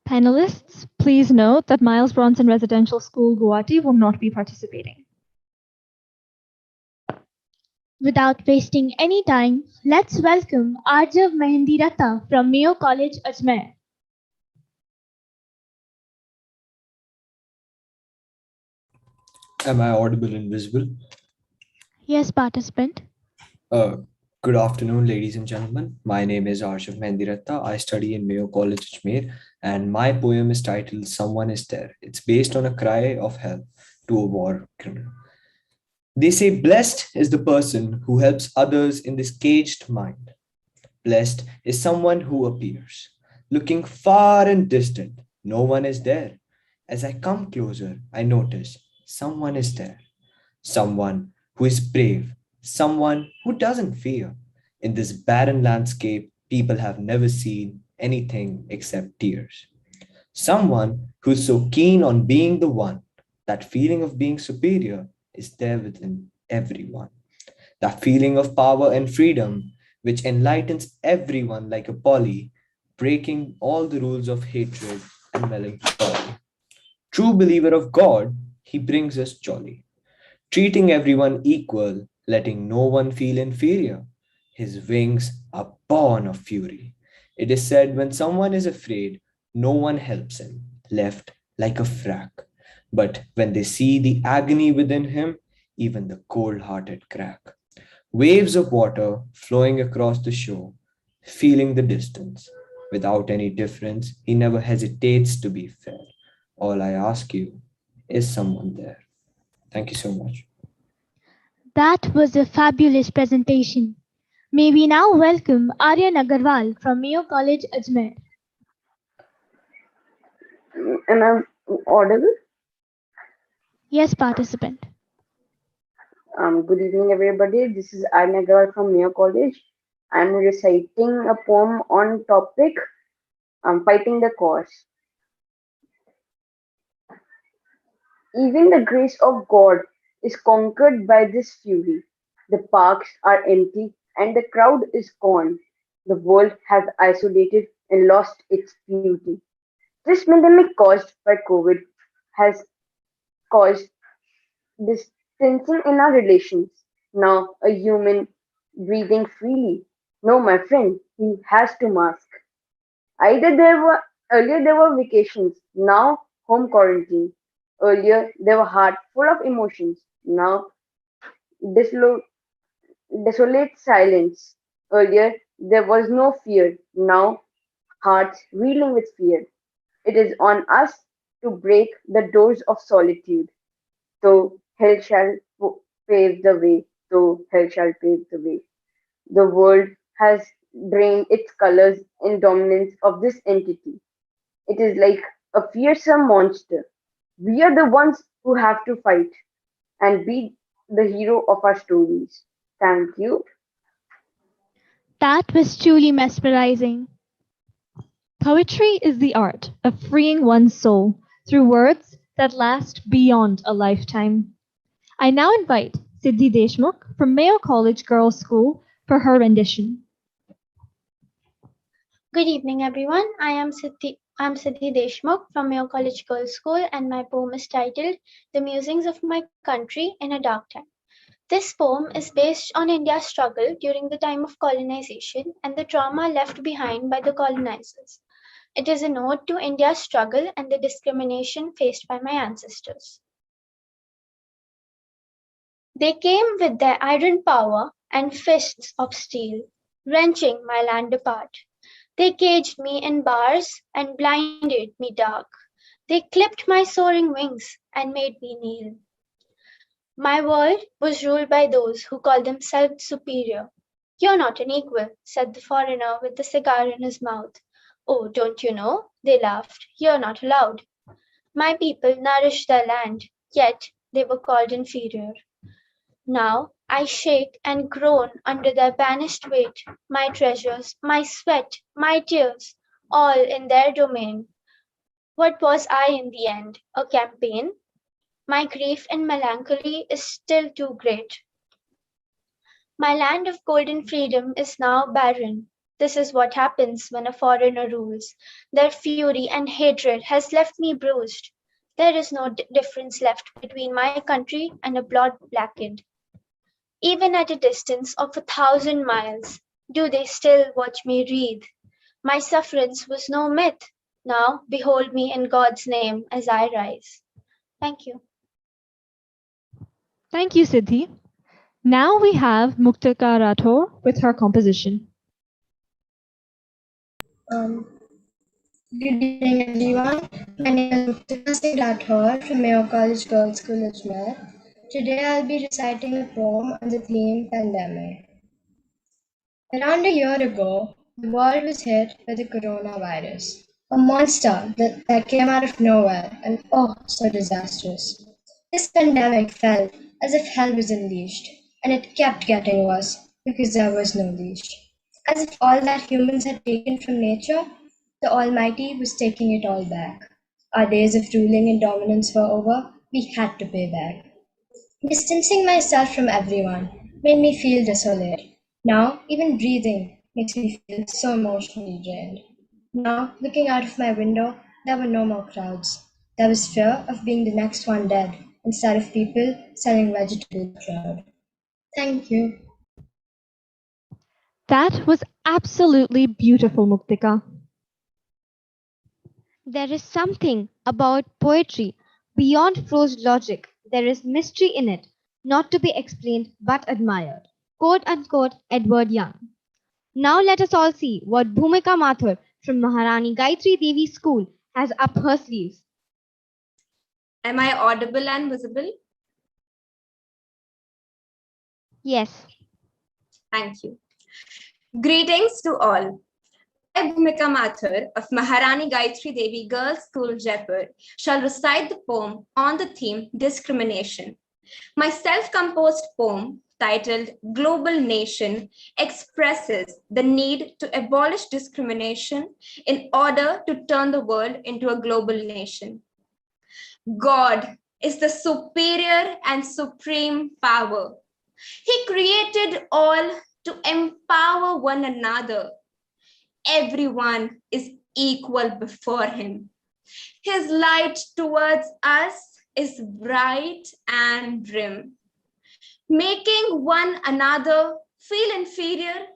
Panelists, please note that Miles Bronson Residential School, Guwahati will not be participating. Without wasting any time, let's welcome Arjav Mehendiratta from Mayo College, Ajmer. Am I audible and visible? Yes, participant. Uh, Good afternoon, ladies and gentlemen. My name is Arshav Mendiratta. I study in Mayo College, Ajmer, and my poem is titled Someone is There. It's based on a cry of help to a war criminal. They say, blessed is the person who helps others in this caged mind. Blessed is someone who appears. Looking far and distant, no one is there. As I come closer, I notice someone is there. Someone who is brave, someone who doesn't fear. In this barren landscape, people have never seen anything except tears. Someone who's so keen on being the one, that feeling of being superior is there within everyone. That feeling of power and freedom, which enlightens everyone like a poly, breaking all the rules of hatred and melancholy. True believer of God, he brings us jolly, treating everyone equal, letting no one feel inferior. His wings are born of fury. It is said when someone is afraid, no one helps him, left like a frack. But when they see the agony within him, even the cold hearted crack. Waves of water flowing across the shore, feeling the distance. Without any difference, he never hesitates to be fair. All I ask you is someone there. Thank you so much. That was a fabulous presentation. May we now welcome Aryan Agarwal from Mayo College, Ajmer. Am I audible? Yes, participant. Good evening, everybody. This is Aryan Agarwal from Mayo College. I'm reciting a poem on topic fighting the cause. Even the grace of God is conquered by this fury. The parks are empty and the crowd is gone. The world has isolated and lost its beauty. This pandemic caused by COVID has caused distancing in our relations. Now a human breathing freely. No, my friend, he has to mask. Either there were earlier there were vacations, now home quarantine. Earlier there were heart full of emotions, now deslo- desolate silence. Earlier there was no fear, now hearts reeling with fear. It is on us to break the doors of solitude. So hell shall pave the way, so hell shall pave the way. The world has drained its colors in dominance of this entity. It is like a fearsome monster. We are the ones who have to fight and be the hero of our stories. Thank you. That was truly mesmerizing. Poetry is the art of freeing one's soul through words that last beyond a lifetime. I now invite Siddhi Deshmukh from Mayo College Girls' School for her rendition. Good evening, everyone. I'm Siddhi Deshmukh from Mayo College Girls' School, and my poem is titled "The Musings of My Country in a Dark Time." This poem is based on India's struggle during the time of colonization and the trauma left behind by the colonizers. It is an ode to India's struggle and the discrimination faced by my ancestors. They came with their iron power and fists of steel, wrenching my land apart. They caged me in bars and blinded me dark. They clipped my soaring wings and made me kneel. My world was ruled by those who called themselves superior. "You're not an equal," said the foreigner with the cigar in his mouth. "Oh, don't you know?" they laughed. "You're not allowed." My people nourished their land, yet they were called inferior. Now I shake and groan under their banished weight, my treasures, my sweat, my tears, all in their domain. What was I in the end? A campaign? My grief and melancholy is still too great. My land of golden freedom is now barren. This is what happens when a foreigner rules. Their fury and hatred has left me bruised. There is no difference left between my country and a blood blackened. Even at a distance of 1,000 miles, do they still watch me wreathe? My sufferance was no myth. Now behold me in God's name as I rise. Thank you. Thank you, Siddhi. Now we have Muktika Rathore with her composition. Good evening, everyone. My name is Atulia Singh Rathore from Mayo College Girls' School, Ajmer. Today, I'll be reciting a poem on the theme pandemic. Around a year ago, the world was hit by the coronavirus, a monster that came out of nowhere and oh, so disastrous. This pandemic felt as if hell was unleashed, and it kept getting worse because there was no leash. As if all that humans had taken from nature, the Almighty was taking it all back. Our days of ruling and dominance were over, we had to pay back. Distancing myself from everyone made me feel desolate. Now, even breathing makes me feel so emotionally drained. Now, looking out of my window, there were no more crowds. There was fear of being the next one dead instead of people selling vegetables crowd. Thank you. That was absolutely beautiful, Muktika. There is something about poetry beyond prose logic. There is mystery in it, not to be explained but admired. Quote unquote Edward Young. Now let us all see what Bhumika Mathur from Maharani Gayatri Devi School has up her sleeves. Am I audible and visible? Yes. Thank you. Greetings to all. I, Bhumika Mathur of Maharani Gayatri Devi Girls' School, Jaipur, shall recite the poem on the theme Discrimination. My self-composed poem, titled Global Nation, expresses the need to abolish discrimination in order to turn the world into a global nation. God is the superior and supreme power. He created all to empower one another. Everyone is equal before him. His light towards us is bright and dim. Making one another feel inferior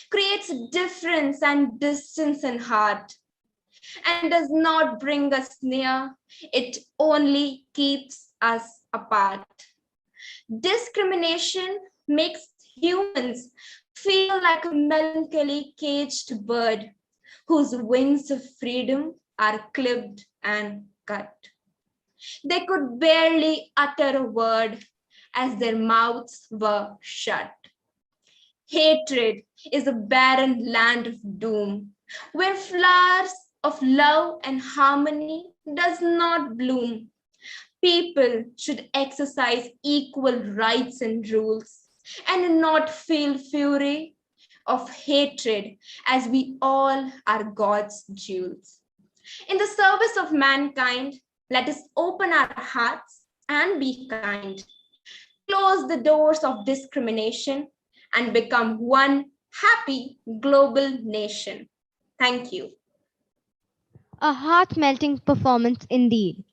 creates difference and distance in heart and does not bring us near. It only keeps us apart. Discrimination makes humans feel like a melancholy caged bird whose wings of freedom are clipped and cut. They could barely utter a word as their mouths were shut. Hatred is a barren land of doom, where flowers of love and harmony does not bloom. People should exercise equal rights and rules and not feel fury of hatred, as we all are God's jewels. In the service of mankind, let us open our hearts and be kind. Close the doors of discrimination and become one happy global nation. Thank you. A heart-melting performance indeed.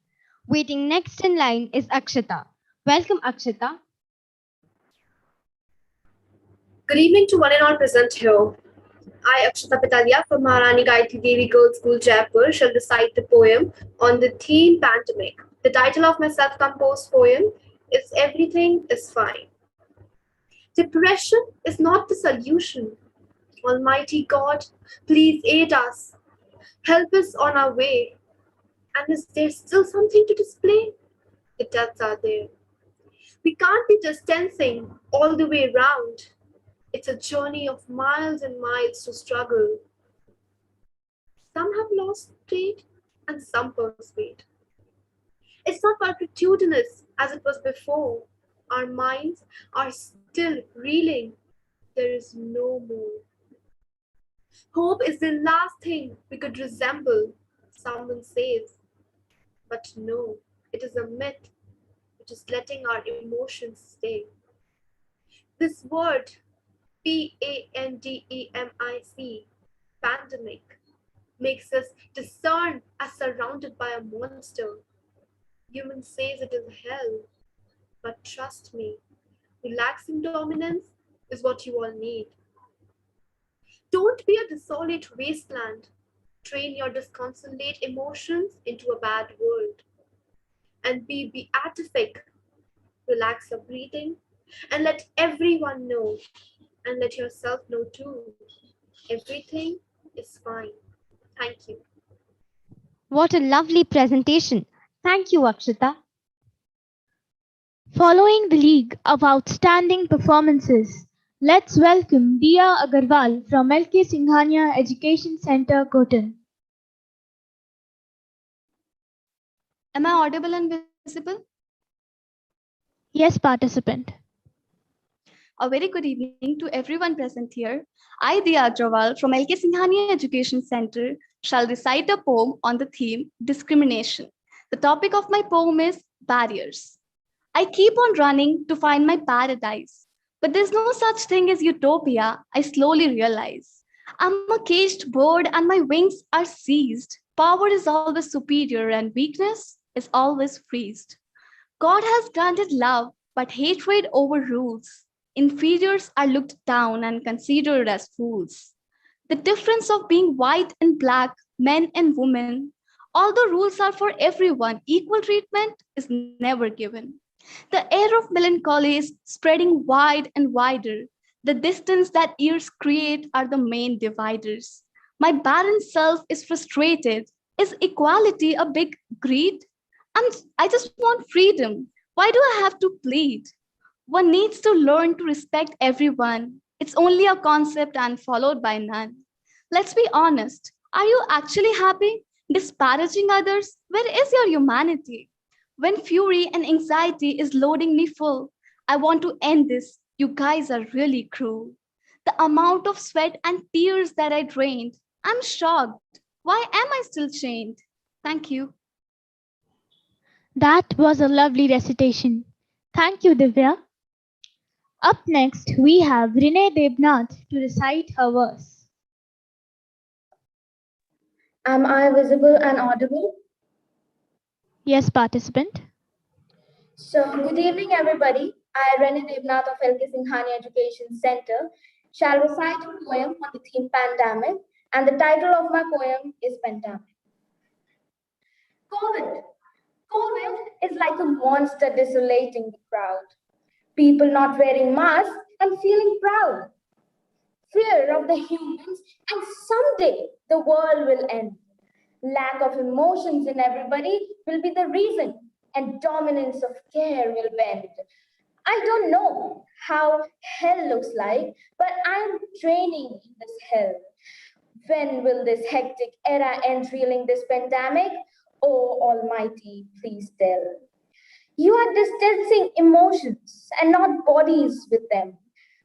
Waiting next in line is Akshita. Welcome, Akshita. Good evening to one and all present here. I, Akshita Pitalia from Maharani Gayatri Devi Girls School, Jaipur, shall recite the poem on the theme pandemic. The title of my self-composed poem is Everything is Fine. Depression is not the solution. Almighty God, please aid us. Help us on our way. And is there still something to display? The deaths are there. We can't be distancing all the way round. It's a journey of miles and miles to struggle. Some have lost faith and some persuade. It's not multitudinous as it was before. Our minds are still reeling. There is no more. Hope is the last thing we could resemble, someone says. But no, it is a myth which is letting our emotions stay. This word, pandemic, pandemic, makes us discern as surrounded by a monster. Human says it is hell, but trust me, relaxing dominance is what you all need. Don't be a desolate wasteland. Train your disconsolate emotions into a bad world. And be beatific. Relax your breathing and let everyone know, and let yourself know too. Everything is fine. Thank you. What a lovely presentation. Thank you, Akshita. Following the League of Outstanding Performances, let's welcome Dia Agarwal from LK Singhania Education Center, Kotan. Am I audible and visible? Yes, participant. A very good evening to everyone present here. I, Dia Agarwal from LK Singhania Education Center, shall recite a poem on the theme Discrimination. The topic of my poem is Barriers. I keep on running to find my paradise, but there's no such thing as utopia, I slowly realize. I'm a caged bird and my wings are seized. Power is always superior and weakness is always freezed. God has granted love, but hatred overrules. Inferiors are looked down and considered as fools. The difference of being white and black, men and women, although rules are for everyone, equal treatment is never given. The air of melancholy is spreading wide and wider. The distance that ears create are the main dividers. My barren self is frustrated. Is equality a big greed? I just want freedom. Why do I have to plead? One needs to learn to respect everyone. It's only a concept and followed by none. Let's be honest. Are you actually happy? Disparaging others? Where is your humanity? When fury and anxiety is loading me full, I want to end this. You guys are really cruel. The amount of sweat and tears that I drained, I'm shocked. Why am I still chained? Thank you. That was a lovely recitation. Thank you, Divya. Up next, we have Renee Debnath to recite her verse. Am I visible and audible? Yes, participant. So, good evening, everybody. I, Renee Devnath of LK Singhania Education Center, shall recite a poem on the theme pandemic, and the title of my poem is Pandemic. COVID is like a monster desolating the crowd. People not wearing masks and feeling proud. Fear of the humans, and someday the world will end. Lack of emotions in everybody will be the reason, and dominance of care will bend. I don't know how hell looks like, but I'm training in this hell. When will this hectic era end, reeling this pandemic? Oh, Almighty, please tell. You are distancing emotions and not bodies with them.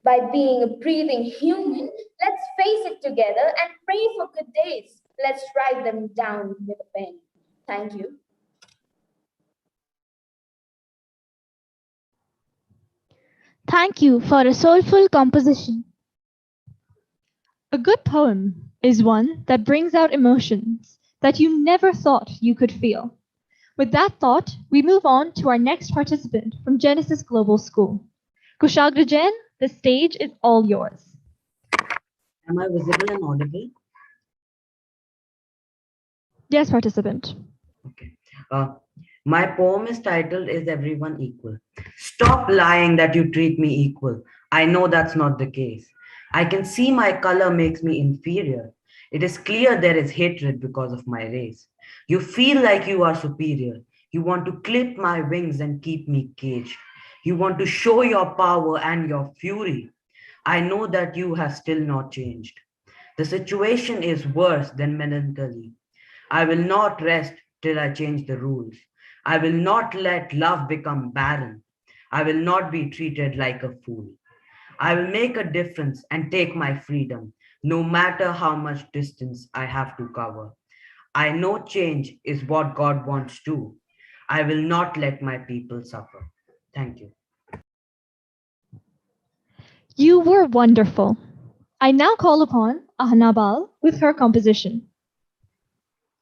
By being a breathing human, let's face it together and pray for good days. Let's write them down with a pen. Thank you. Thank you for a soulful composition. A good poem is one that brings out emotions that you never thought you could feel. With that thought, we move on to our next participant from Genesis Global School. Kushagra Jain, the stage is all yours. Am I visible and audible? Yes, participant. My poem is titled Is Everyone Equal? Stop lying that you treat me equal. I know that's not the case. I can see my color makes me inferior. It is clear there is hatred because of my race. You feel like you are superior. You want to clip my wings and keep me caged. You want to show your power and your fury. I know that you have still not changed. The situation is worse than melancholy. I will not rest till I change the rules. I will not let love become barren. I will not be treated like a fool. I will make a difference and take my freedom, no matter how much distance I have to cover. I know change is what God wants too. I will not let my people suffer. Thank you. You were wonderful. I now call upon Ahana Bal with her composition.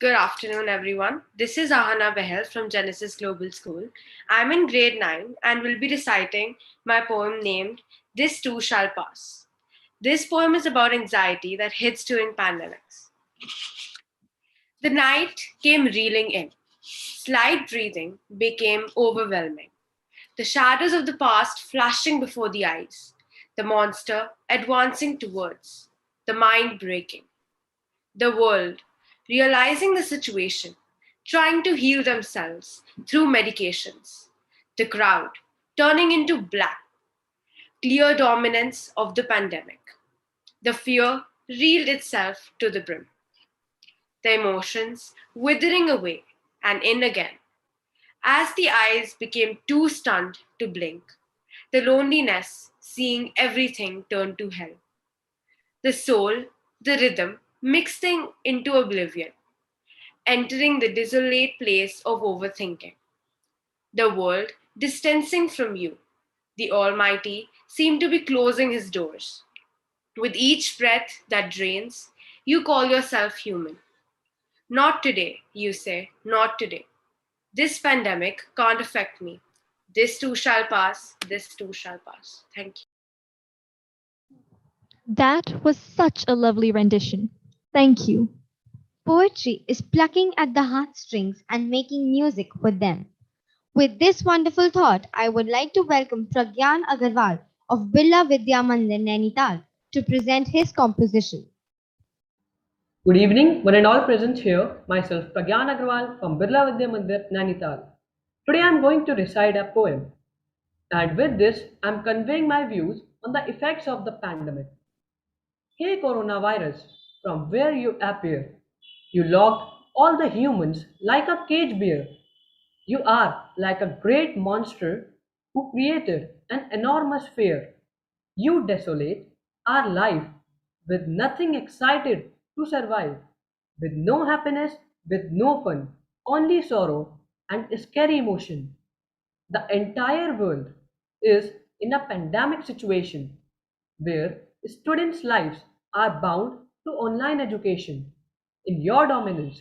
Good afternoon, everyone. This is Ahana Behel from Genesis Global School. I'm in grade 9 and will be reciting my poem named This Too Shall Pass. This poem is about anxiety that hits during pandemics. The night came reeling in. Slight breathing became overwhelming. The shadows of the past flashing before the eyes. The monster advancing towards. The mind breaking. The world realizing the situation, trying to heal themselves through medications. The crowd turning into black. Clear dominance of the pandemic. The fear reeled itself to the brim. The emotions withering away and in again. As the eyes became too stunned to blink, the loneliness seeing everything turn to hell. The soul, the rhythm, mixing into oblivion, entering the desolate place of overthinking. The world distancing from you, the Almighty seemed to be closing his doors. With each breath that drains, you call yourself human. Not today, you say, not today. This pandemic can't affect me. This too shall pass, this too shall pass. Thank you. That was such a lovely rendition. Thank you. Poetry is plucking at the heartstrings and making music with them. With this wonderful thought, I would like to welcome Pragyan Agarwal of Birla Vidya Mandir, Nainital, to present his composition. Good evening, one and all present here. Myself, Pragyan Agarwal from Birla Vidya Mandir, Nainital. Today I am going to recite a poem. And with this, I am conveying my views on the effects of the pandemic. Hey coronavirus, from where you appear, you locked all the humans like a cage bear. You are like a great monster who created an enormous fear. You desolate our life with nothing excited to survive, with no happiness, with no fun, only sorrow and scary emotion. The entire world is in a pandemic situation where students' lives are bound to online education. In your dominance,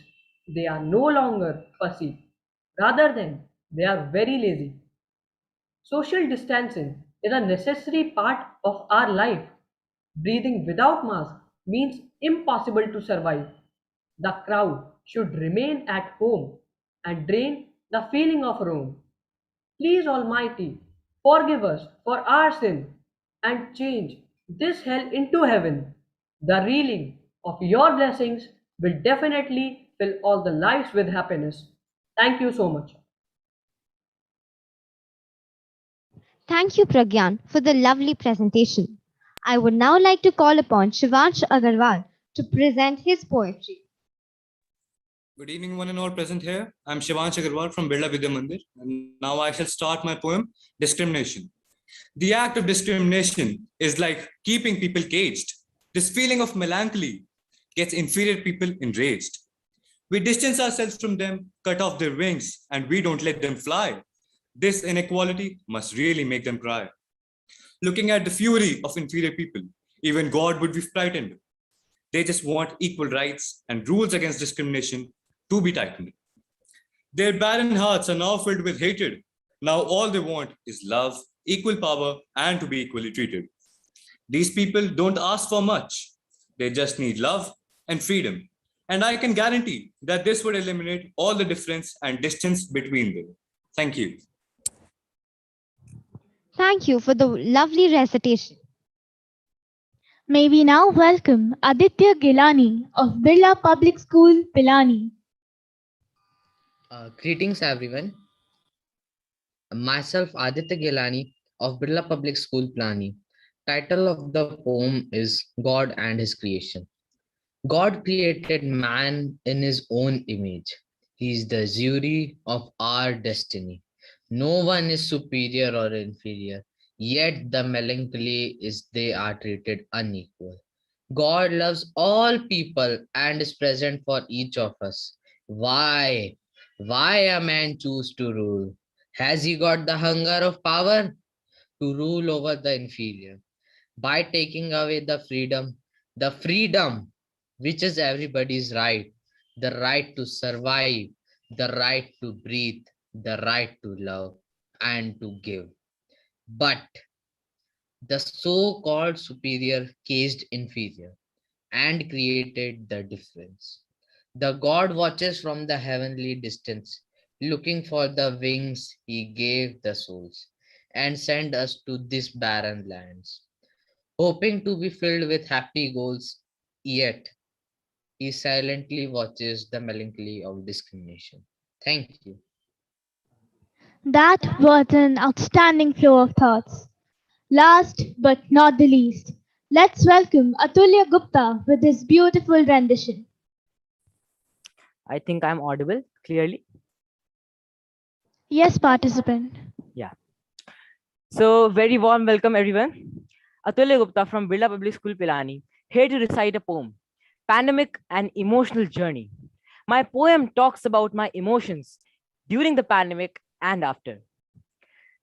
they are no longer fussy. Rather than, they are very lazy. Social distancing is a necessary part of our life. Breathing without mask means impossible to survive. The crowd should remain at home and drain the feeling of Rome. Please, Almighty, forgive us for our sin and change this hell into heaven. The reeling of your blessings will definitely fill all the lives with happiness. Thank you so much. Thank you, Pragyan, for the lovely presentation. I would now like to call upon Shivansh Agarwal to present his poetry. Good evening, one and all present here. I'm Shivansh Agarwal from Birla Vidya Mandir, and now I shall start my poem, Discrimination. The act of discrimination is like keeping people caged. This feeling of melancholy gets inferior people enraged. We distance ourselves from them, cut off their wings, and we don't let them fly. This inequality must really make them cry. Looking at the fury of inferior people, even God would be frightened. They just want equal rights and rules against discrimination to be tightened. Their barren hearts are now filled with hatred. Now all they want is love, equal power, and to be equally treated. These people don't ask for much. They just need love and freedom. And I can guarantee that this would eliminate all the difference and distance between them. Thank you. Thank you for the lovely recitation. May we now welcome Aditya Gilani of Birla Public School, Pilani. Greetings, everyone. Myself, Aditya Gilani of Birla Public School, Pilani. Title of the poem is God and His Creation. God created man in his own image. He is the jury of our destiny. No one is superior or inferior, yet the melancholy is they are treated unequal. God loves all people and is present for each of us. Why? Why a man choose to rule? Has he got the hunger of power to rule over the inferior? By taking away the freedom which is everybody's right, the right to survive, the right to breathe, the right to love and to give. But the so-called superior caged inferior and created the difference. The God watches from the heavenly distance, looking for the wings he gave the souls, and sent us to these barren lands, hoping to be filled with happy goals, yet he silently watches the melancholy of discrimination. Thank you. That was an outstanding flow of thoughts. Last but not the least, let's welcome Atulia Gupta with his beautiful rendition. I think I'm audible clearly. Yes, participant. Yeah. So very warm welcome, everyone. Atulia Gupta from Birla Public School, Pilani, here to recite a poem, Pandemic and Emotional Journey. My poem talks about my emotions during the pandemic and after.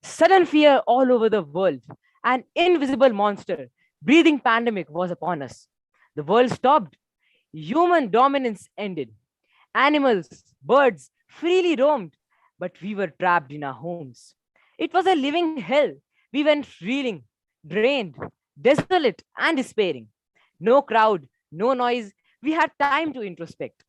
Sudden fear all over the world. An invisible monster breathing pandemic was upon us. The world stopped. Human dominance ended. Animals, birds freely roamed, but we were trapped in our homes. It was a living hell. We went reeling, drained, desolate, and despairing. No crowd, no noise. We had time to introspect.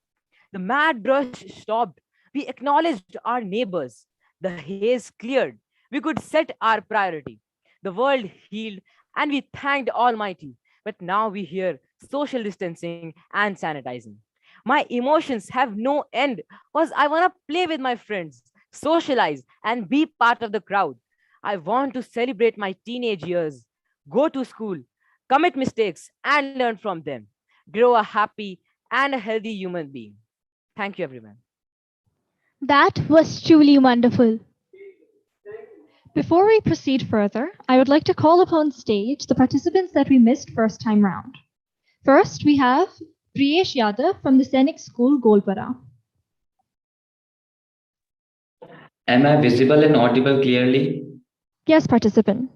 The mad rush stopped. We acknowledged our neighbors. The haze cleared. We could set our priority. The world healed, and we thanked Almighty. But now we hear social distancing and sanitizing. My emotions have no end because I want to play with my friends, socialize, and be part of the crowd. I want to celebrate my teenage years, go to school, commit mistakes, and learn from them. Grow a happy and a healthy human being. Thank you, everyone. That was truly wonderful. Before we proceed further, I would like to call upon stage the participants that we missed first time round. First, we have Priyesh Yadav from the Sainik School, Golpara. Am I visible and audible clearly? Yes, participant.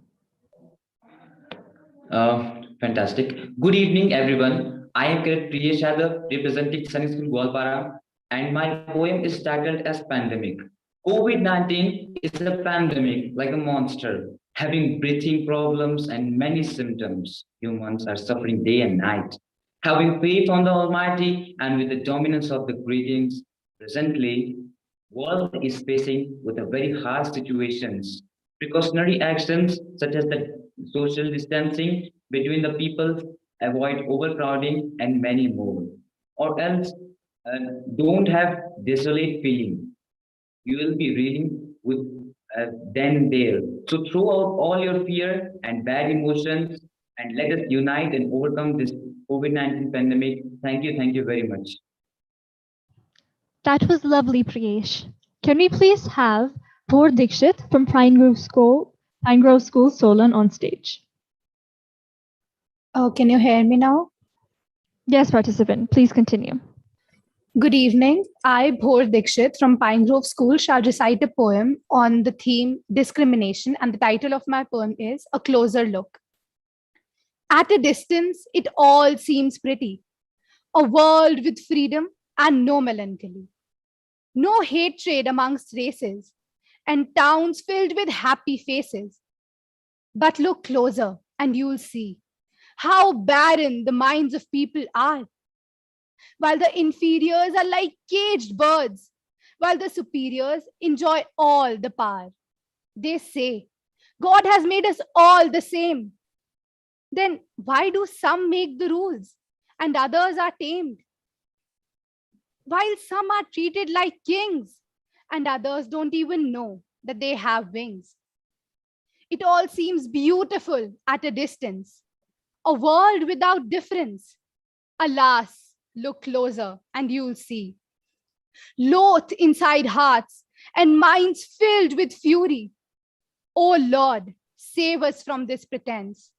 Fantastic. Good evening, everyone. I am Kirat Priyesh Yadav, representing Sainik School, Golpara, and my poem is titled as Pandemic. COVID-19 is a pandemic like a monster, having breathing problems and many symptoms. Humans are suffering day and night. Having faith on the Almighty and with the dominance of the greetings, presently, world is facing with a very hard situations. Precautionary actions such as the social distancing between the people, avoid overcrowding, and many more. Or else, don't have desolate feeling. You will be reading with then there. So throw out all your fear and bad emotions and let us unite and overcome this COVID-19 pandemic. Thank you very much. That was lovely, Priyesh. Can we please have Bhor Dikshit from Pine Grove School, Solon on stage? Oh, can you hear me now? Yes, participant. Please continue. Good evening. I, Bhor Dikshit from Pine Grove School, shall recite a poem on the theme discrimination, and the title of my poem is A Closer Look. At a distance, it all seems pretty. a world with freedom and no melancholy, no hatred amongst races, and towns filled with happy faces. But look closer and you'll see how barren the minds of people are. While the inferiors are like caged birds, while the superiors enjoy all the power. They say, God has made us all the same. Then why do some make the rules and others are tamed? While some are treated like kings and others don't even know that they have wings. It all seems beautiful at a distance, a world without difference. Alas, look closer and you'll see. Loath inside hearts and minds filled with fury. Oh Lord, save us from this pretense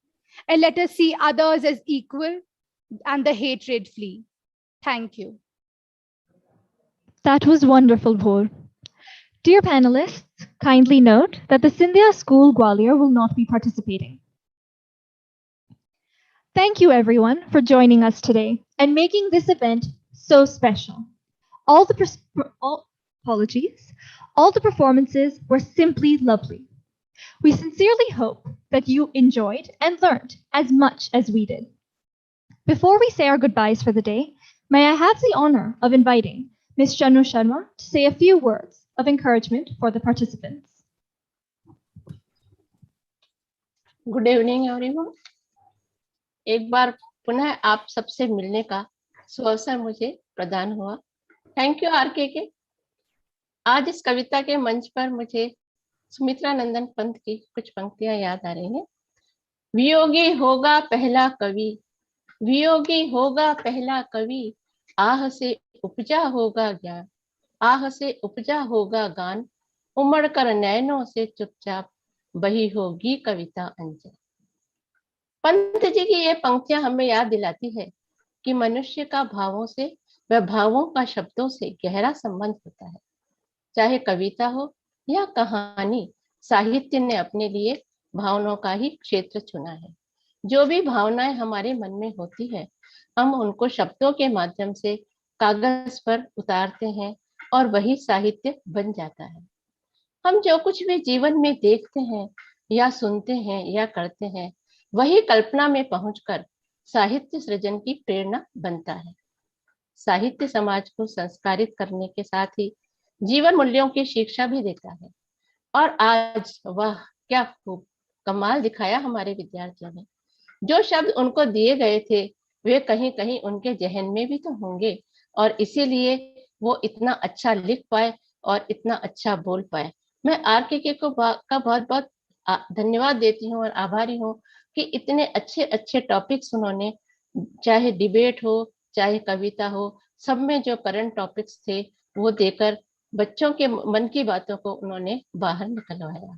and let us see others as equal and the hatred flee. Thank you. That was wonderful, Bhor. Dear panelists, kindly note that the Scindia School Gwalior will not be participating. Thank you everyone for joining us today and making this event so special. All the performances were simply lovely. We sincerely hope that you enjoyed and learned as much as we did. Before we say our goodbyes for the day, may I have the honor of inviting Ms. Chanu Sharma to say a few words of encouragement for the participants. Good evening everyone. एक बार पुनः आप सबसे मिलने का सुअवसर मुझे प्रदान हुआ। थैंक यू आरके के। आज इस कविता के मंच पर मुझे सुमित्रा नंदन पंत की कुछ पंक्तियां याद आ रही हैं। वियोगी होगा पहला कवि, वियोगी होगा पहला कवि, आह से उपजा होगा ज्ञान, आह से उपजा होगा गान, उमड़ कर नैनों से चुपचाप बही होगी कविता अंजन। पंत जी की ये पंक्तियां हमें याद दिलाती है कि मनुष्य का भावों से व भावों का शब्दों से गहरा संबंध होता है। चाहे कविता हो या कहानी, साहित्य ने अपने लिए भावनाओं का ही क्षेत्र चुना है। जो भी भावनाएं हमारे मन में होती है, हम उनको शब्दों के माध्यम से कागज पर उतारते हैं और वही साहित्य बन जाता है। हम जो कुछ भी जीवन में देखते हैं या सुनते हैं या करते हैं, वही कल्पना में पहुंचकर साहित्य सृजन की प्रेरणा बनता है। साहित्य समाज को संस्कारित करने के साथ ही जीवन मूल्यों की शिक्षा भी देता है। और आज वह क्या खूब कमाल दिखाया हमारे विद्यार्थियों ने। जो शब्द उनको दिए गए थे वे कहीं कहीं उनके जहन में भी तो होंगे, और इसीलिए वो इतना अच्छा लिख पाए और इतना अच्छा बोल पाए। मैं आरके को का बहुत बहुत धन्यवाद देती हूँ और आभारी हूँ कि इतने अच्छे अच्छे टॉपिक्स उन्होंने, चाहे डिबेट हो चाहे कविता हो, सब में जो करंट टॉपिक्स थे वो देकर बच्चों के मन की बातों को उन्होंने बाहर निकलवाया।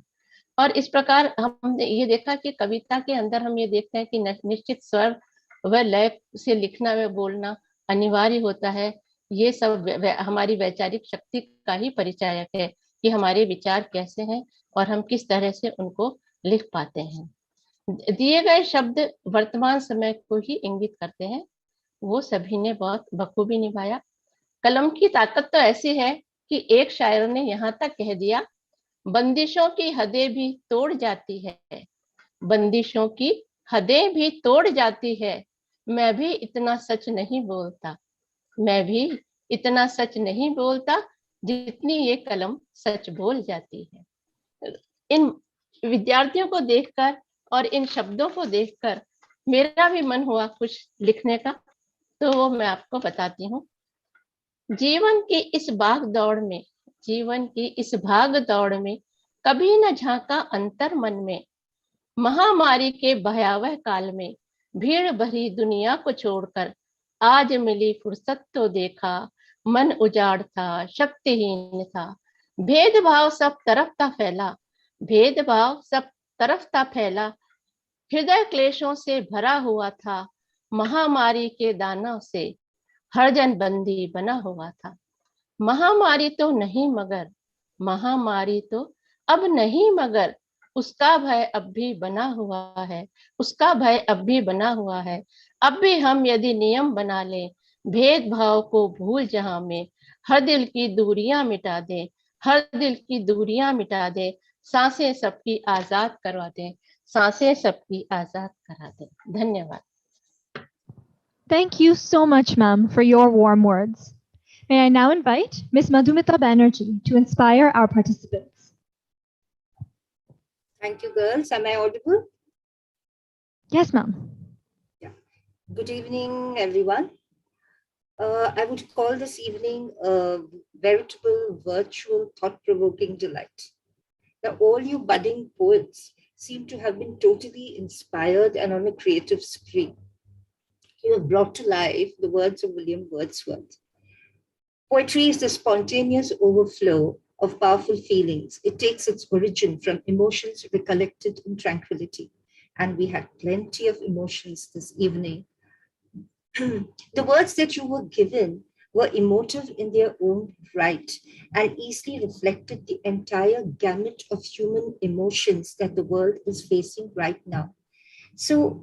और इस प्रकार हमने ये देखा कि कविता के अंदर हम ये देखते हैं कि निश्चित स्वर व लय से लिखना व बोलना अनिवार्य होता है। ये सब हमारी वैचारिक शक्ति का ही परिचायक है कि हमारे विचार कैसे हैं और हम किस तरह से उनको लिख पाते हैं। दिए गए शब्द वर्तमान समय को ही इंगित करते हैं, वो सभी ने बहुत बखूबी निभाया। कलम की ताकत तो ऐसी है कि एक शायर ने यहाँ तक कह दिया, बंदिशों की हदें भी तोड़ जाती है, बंदिशों की हदें भी तोड़ जाती है, मैं भी इतना सच नहीं बोलता, मैं भी इतना सच नहीं बोलता जितनी ये कलम सच बोल जाती है। इन विद्यार्थियों को देखकर और इन शब्दों को देखकर मेरा भी मन हुआ कुछ लिखने का, तो वो मैं आपको बताती हूँ। जीवन की इस भाग दौड़ में, जीवन की इस भाग दौड़ में कभी न झांका अंतर मन में, महामारी के भयावह काल में भीड़ भरी दुनिया को छोड़कर आज मिली फुर्सत तो देखा, मन उजाड़ था, शक्तिहीन था, भेदभाव सब तरफ था फैला, भेदभाव सब तरफ था फैला, हृदय क्लेशों से भरा हुआ था, महामारी के दानव से हर जन बंदी बना हुआ था। महामारी तो नहीं मगर, महामारी तो अब नहीं मगर, उसका भय अब भी बना हुआ है, उसका भय अब भी बना हुआ है। अब भी हम यदि नियम बना लें, भेदभाव को भूल जहां में, हर दिल की दूरियां मिटा दे, हर दिल की दूरियां मिटा दे, सांसें सबकी आजाद करवा दे, सांसें सबकी आजाद करा दे। धन्यवाद। Thank you so much, ma'am, for your warm words. May I now invite Ms. Madhumita Banerjee to inspire our participants. Thank you, girls. Am I audible? Yes, ma'am. Good evening, everyone. I would call this evening a veritable virtual thought-provoking delight. Now, all you budding poets seem to have been totally inspired and on a creative spree. You have brought to life the words of William Wordsworth. Poetry is the spontaneous overflow of powerful feelings. It takes its origin from emotions recollected in tranquility. And we had plenty of emotions this evening. The words that you were given were emotive in their own right and easily reflected the entire gamut of human emotions that the world is facing right now. So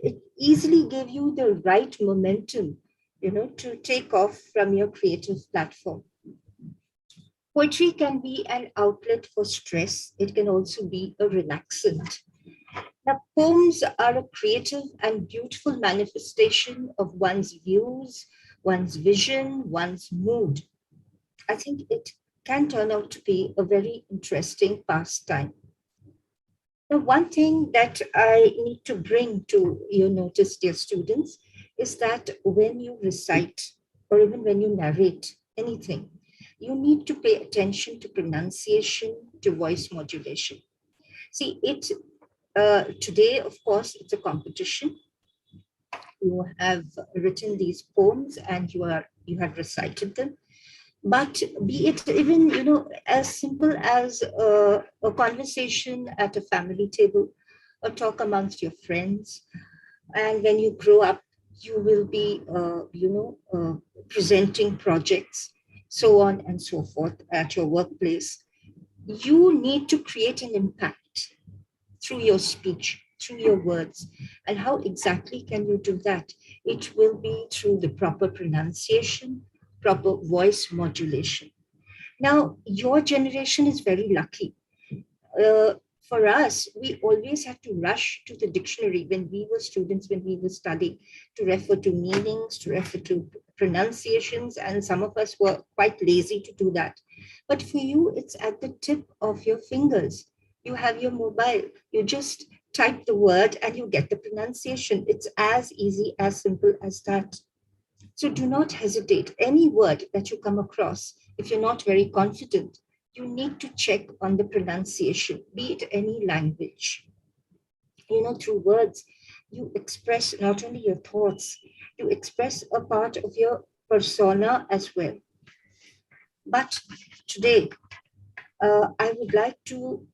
it easily gave you the right momentum, to take off from your creative platform. Poetry can be an outlet for stress. It can also be a relaxant. Now, poems are a creative and beautiful manifestation of one's views, one's vision, one's mood. I think it can turn out to be a very interesting pastime. Now, one thing that I need to bring to your notice, dear students, is that when you recite or even when you narrate anything, you need to pay attention to pronunciation, to voice modulation. See, today, of course, it's a competition. You have written these poems and you have recited them. But be it even, as simple as a conversation at a family table, a talk amongst your friends. And when you grow up, you will be, presenting projects, so on and so forth at your workplace. You need to create an impact through your speech, through your words. And how exactly can you do that? It will be through the proper pronunciation, proper voice modulation. Now, your generation is very lucky. For us, we always had to rush to the dictionary when we were students, when we were studying, to refer to meanings, to refer to pronunciations, and some of us were quite lazy to do that. But for you, it's at the tip of your fingers. You have your mobile, you just type the word and you get the pronunciation. It's as easy, as simple as that. So do not hesitate. Any word that you come across, if you're not very confident, you need to check on the pronunciation, be it any language. Through words, you express not only your thoughts, you express a part of your persona as well. But today, I would like to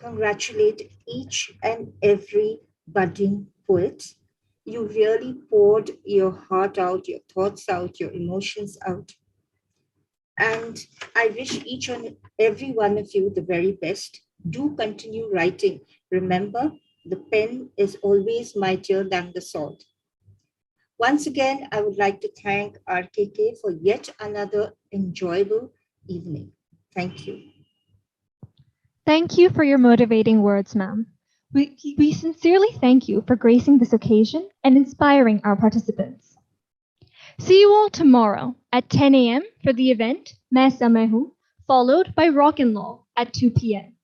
congratulate each and every budding poet. You really poured your heart out, your thoughts out, your emotions out. And I wish each and every one of you the very best. Do continue writing. Remember, the pen is always mightier than the sword. Once again, I would like to thank RKK for yet another enjoyable evening. Thank you. Thank you for your motivating words, ma'am. We sincerely thank you for gracing this occasion and inspiring our participants. See you all tomorrow at 10 a.m. for the event Main Samay Hoon, followed by Rock and Law at 2 p.m.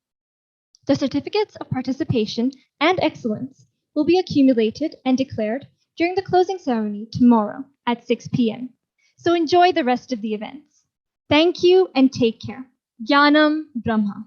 The certificates of participation and excellence will be accumulated and declared during the closing ceremony tomorrow at 6 p.m. So enjoy the rest of the events. Thank you and take care. Jnanam Brahma.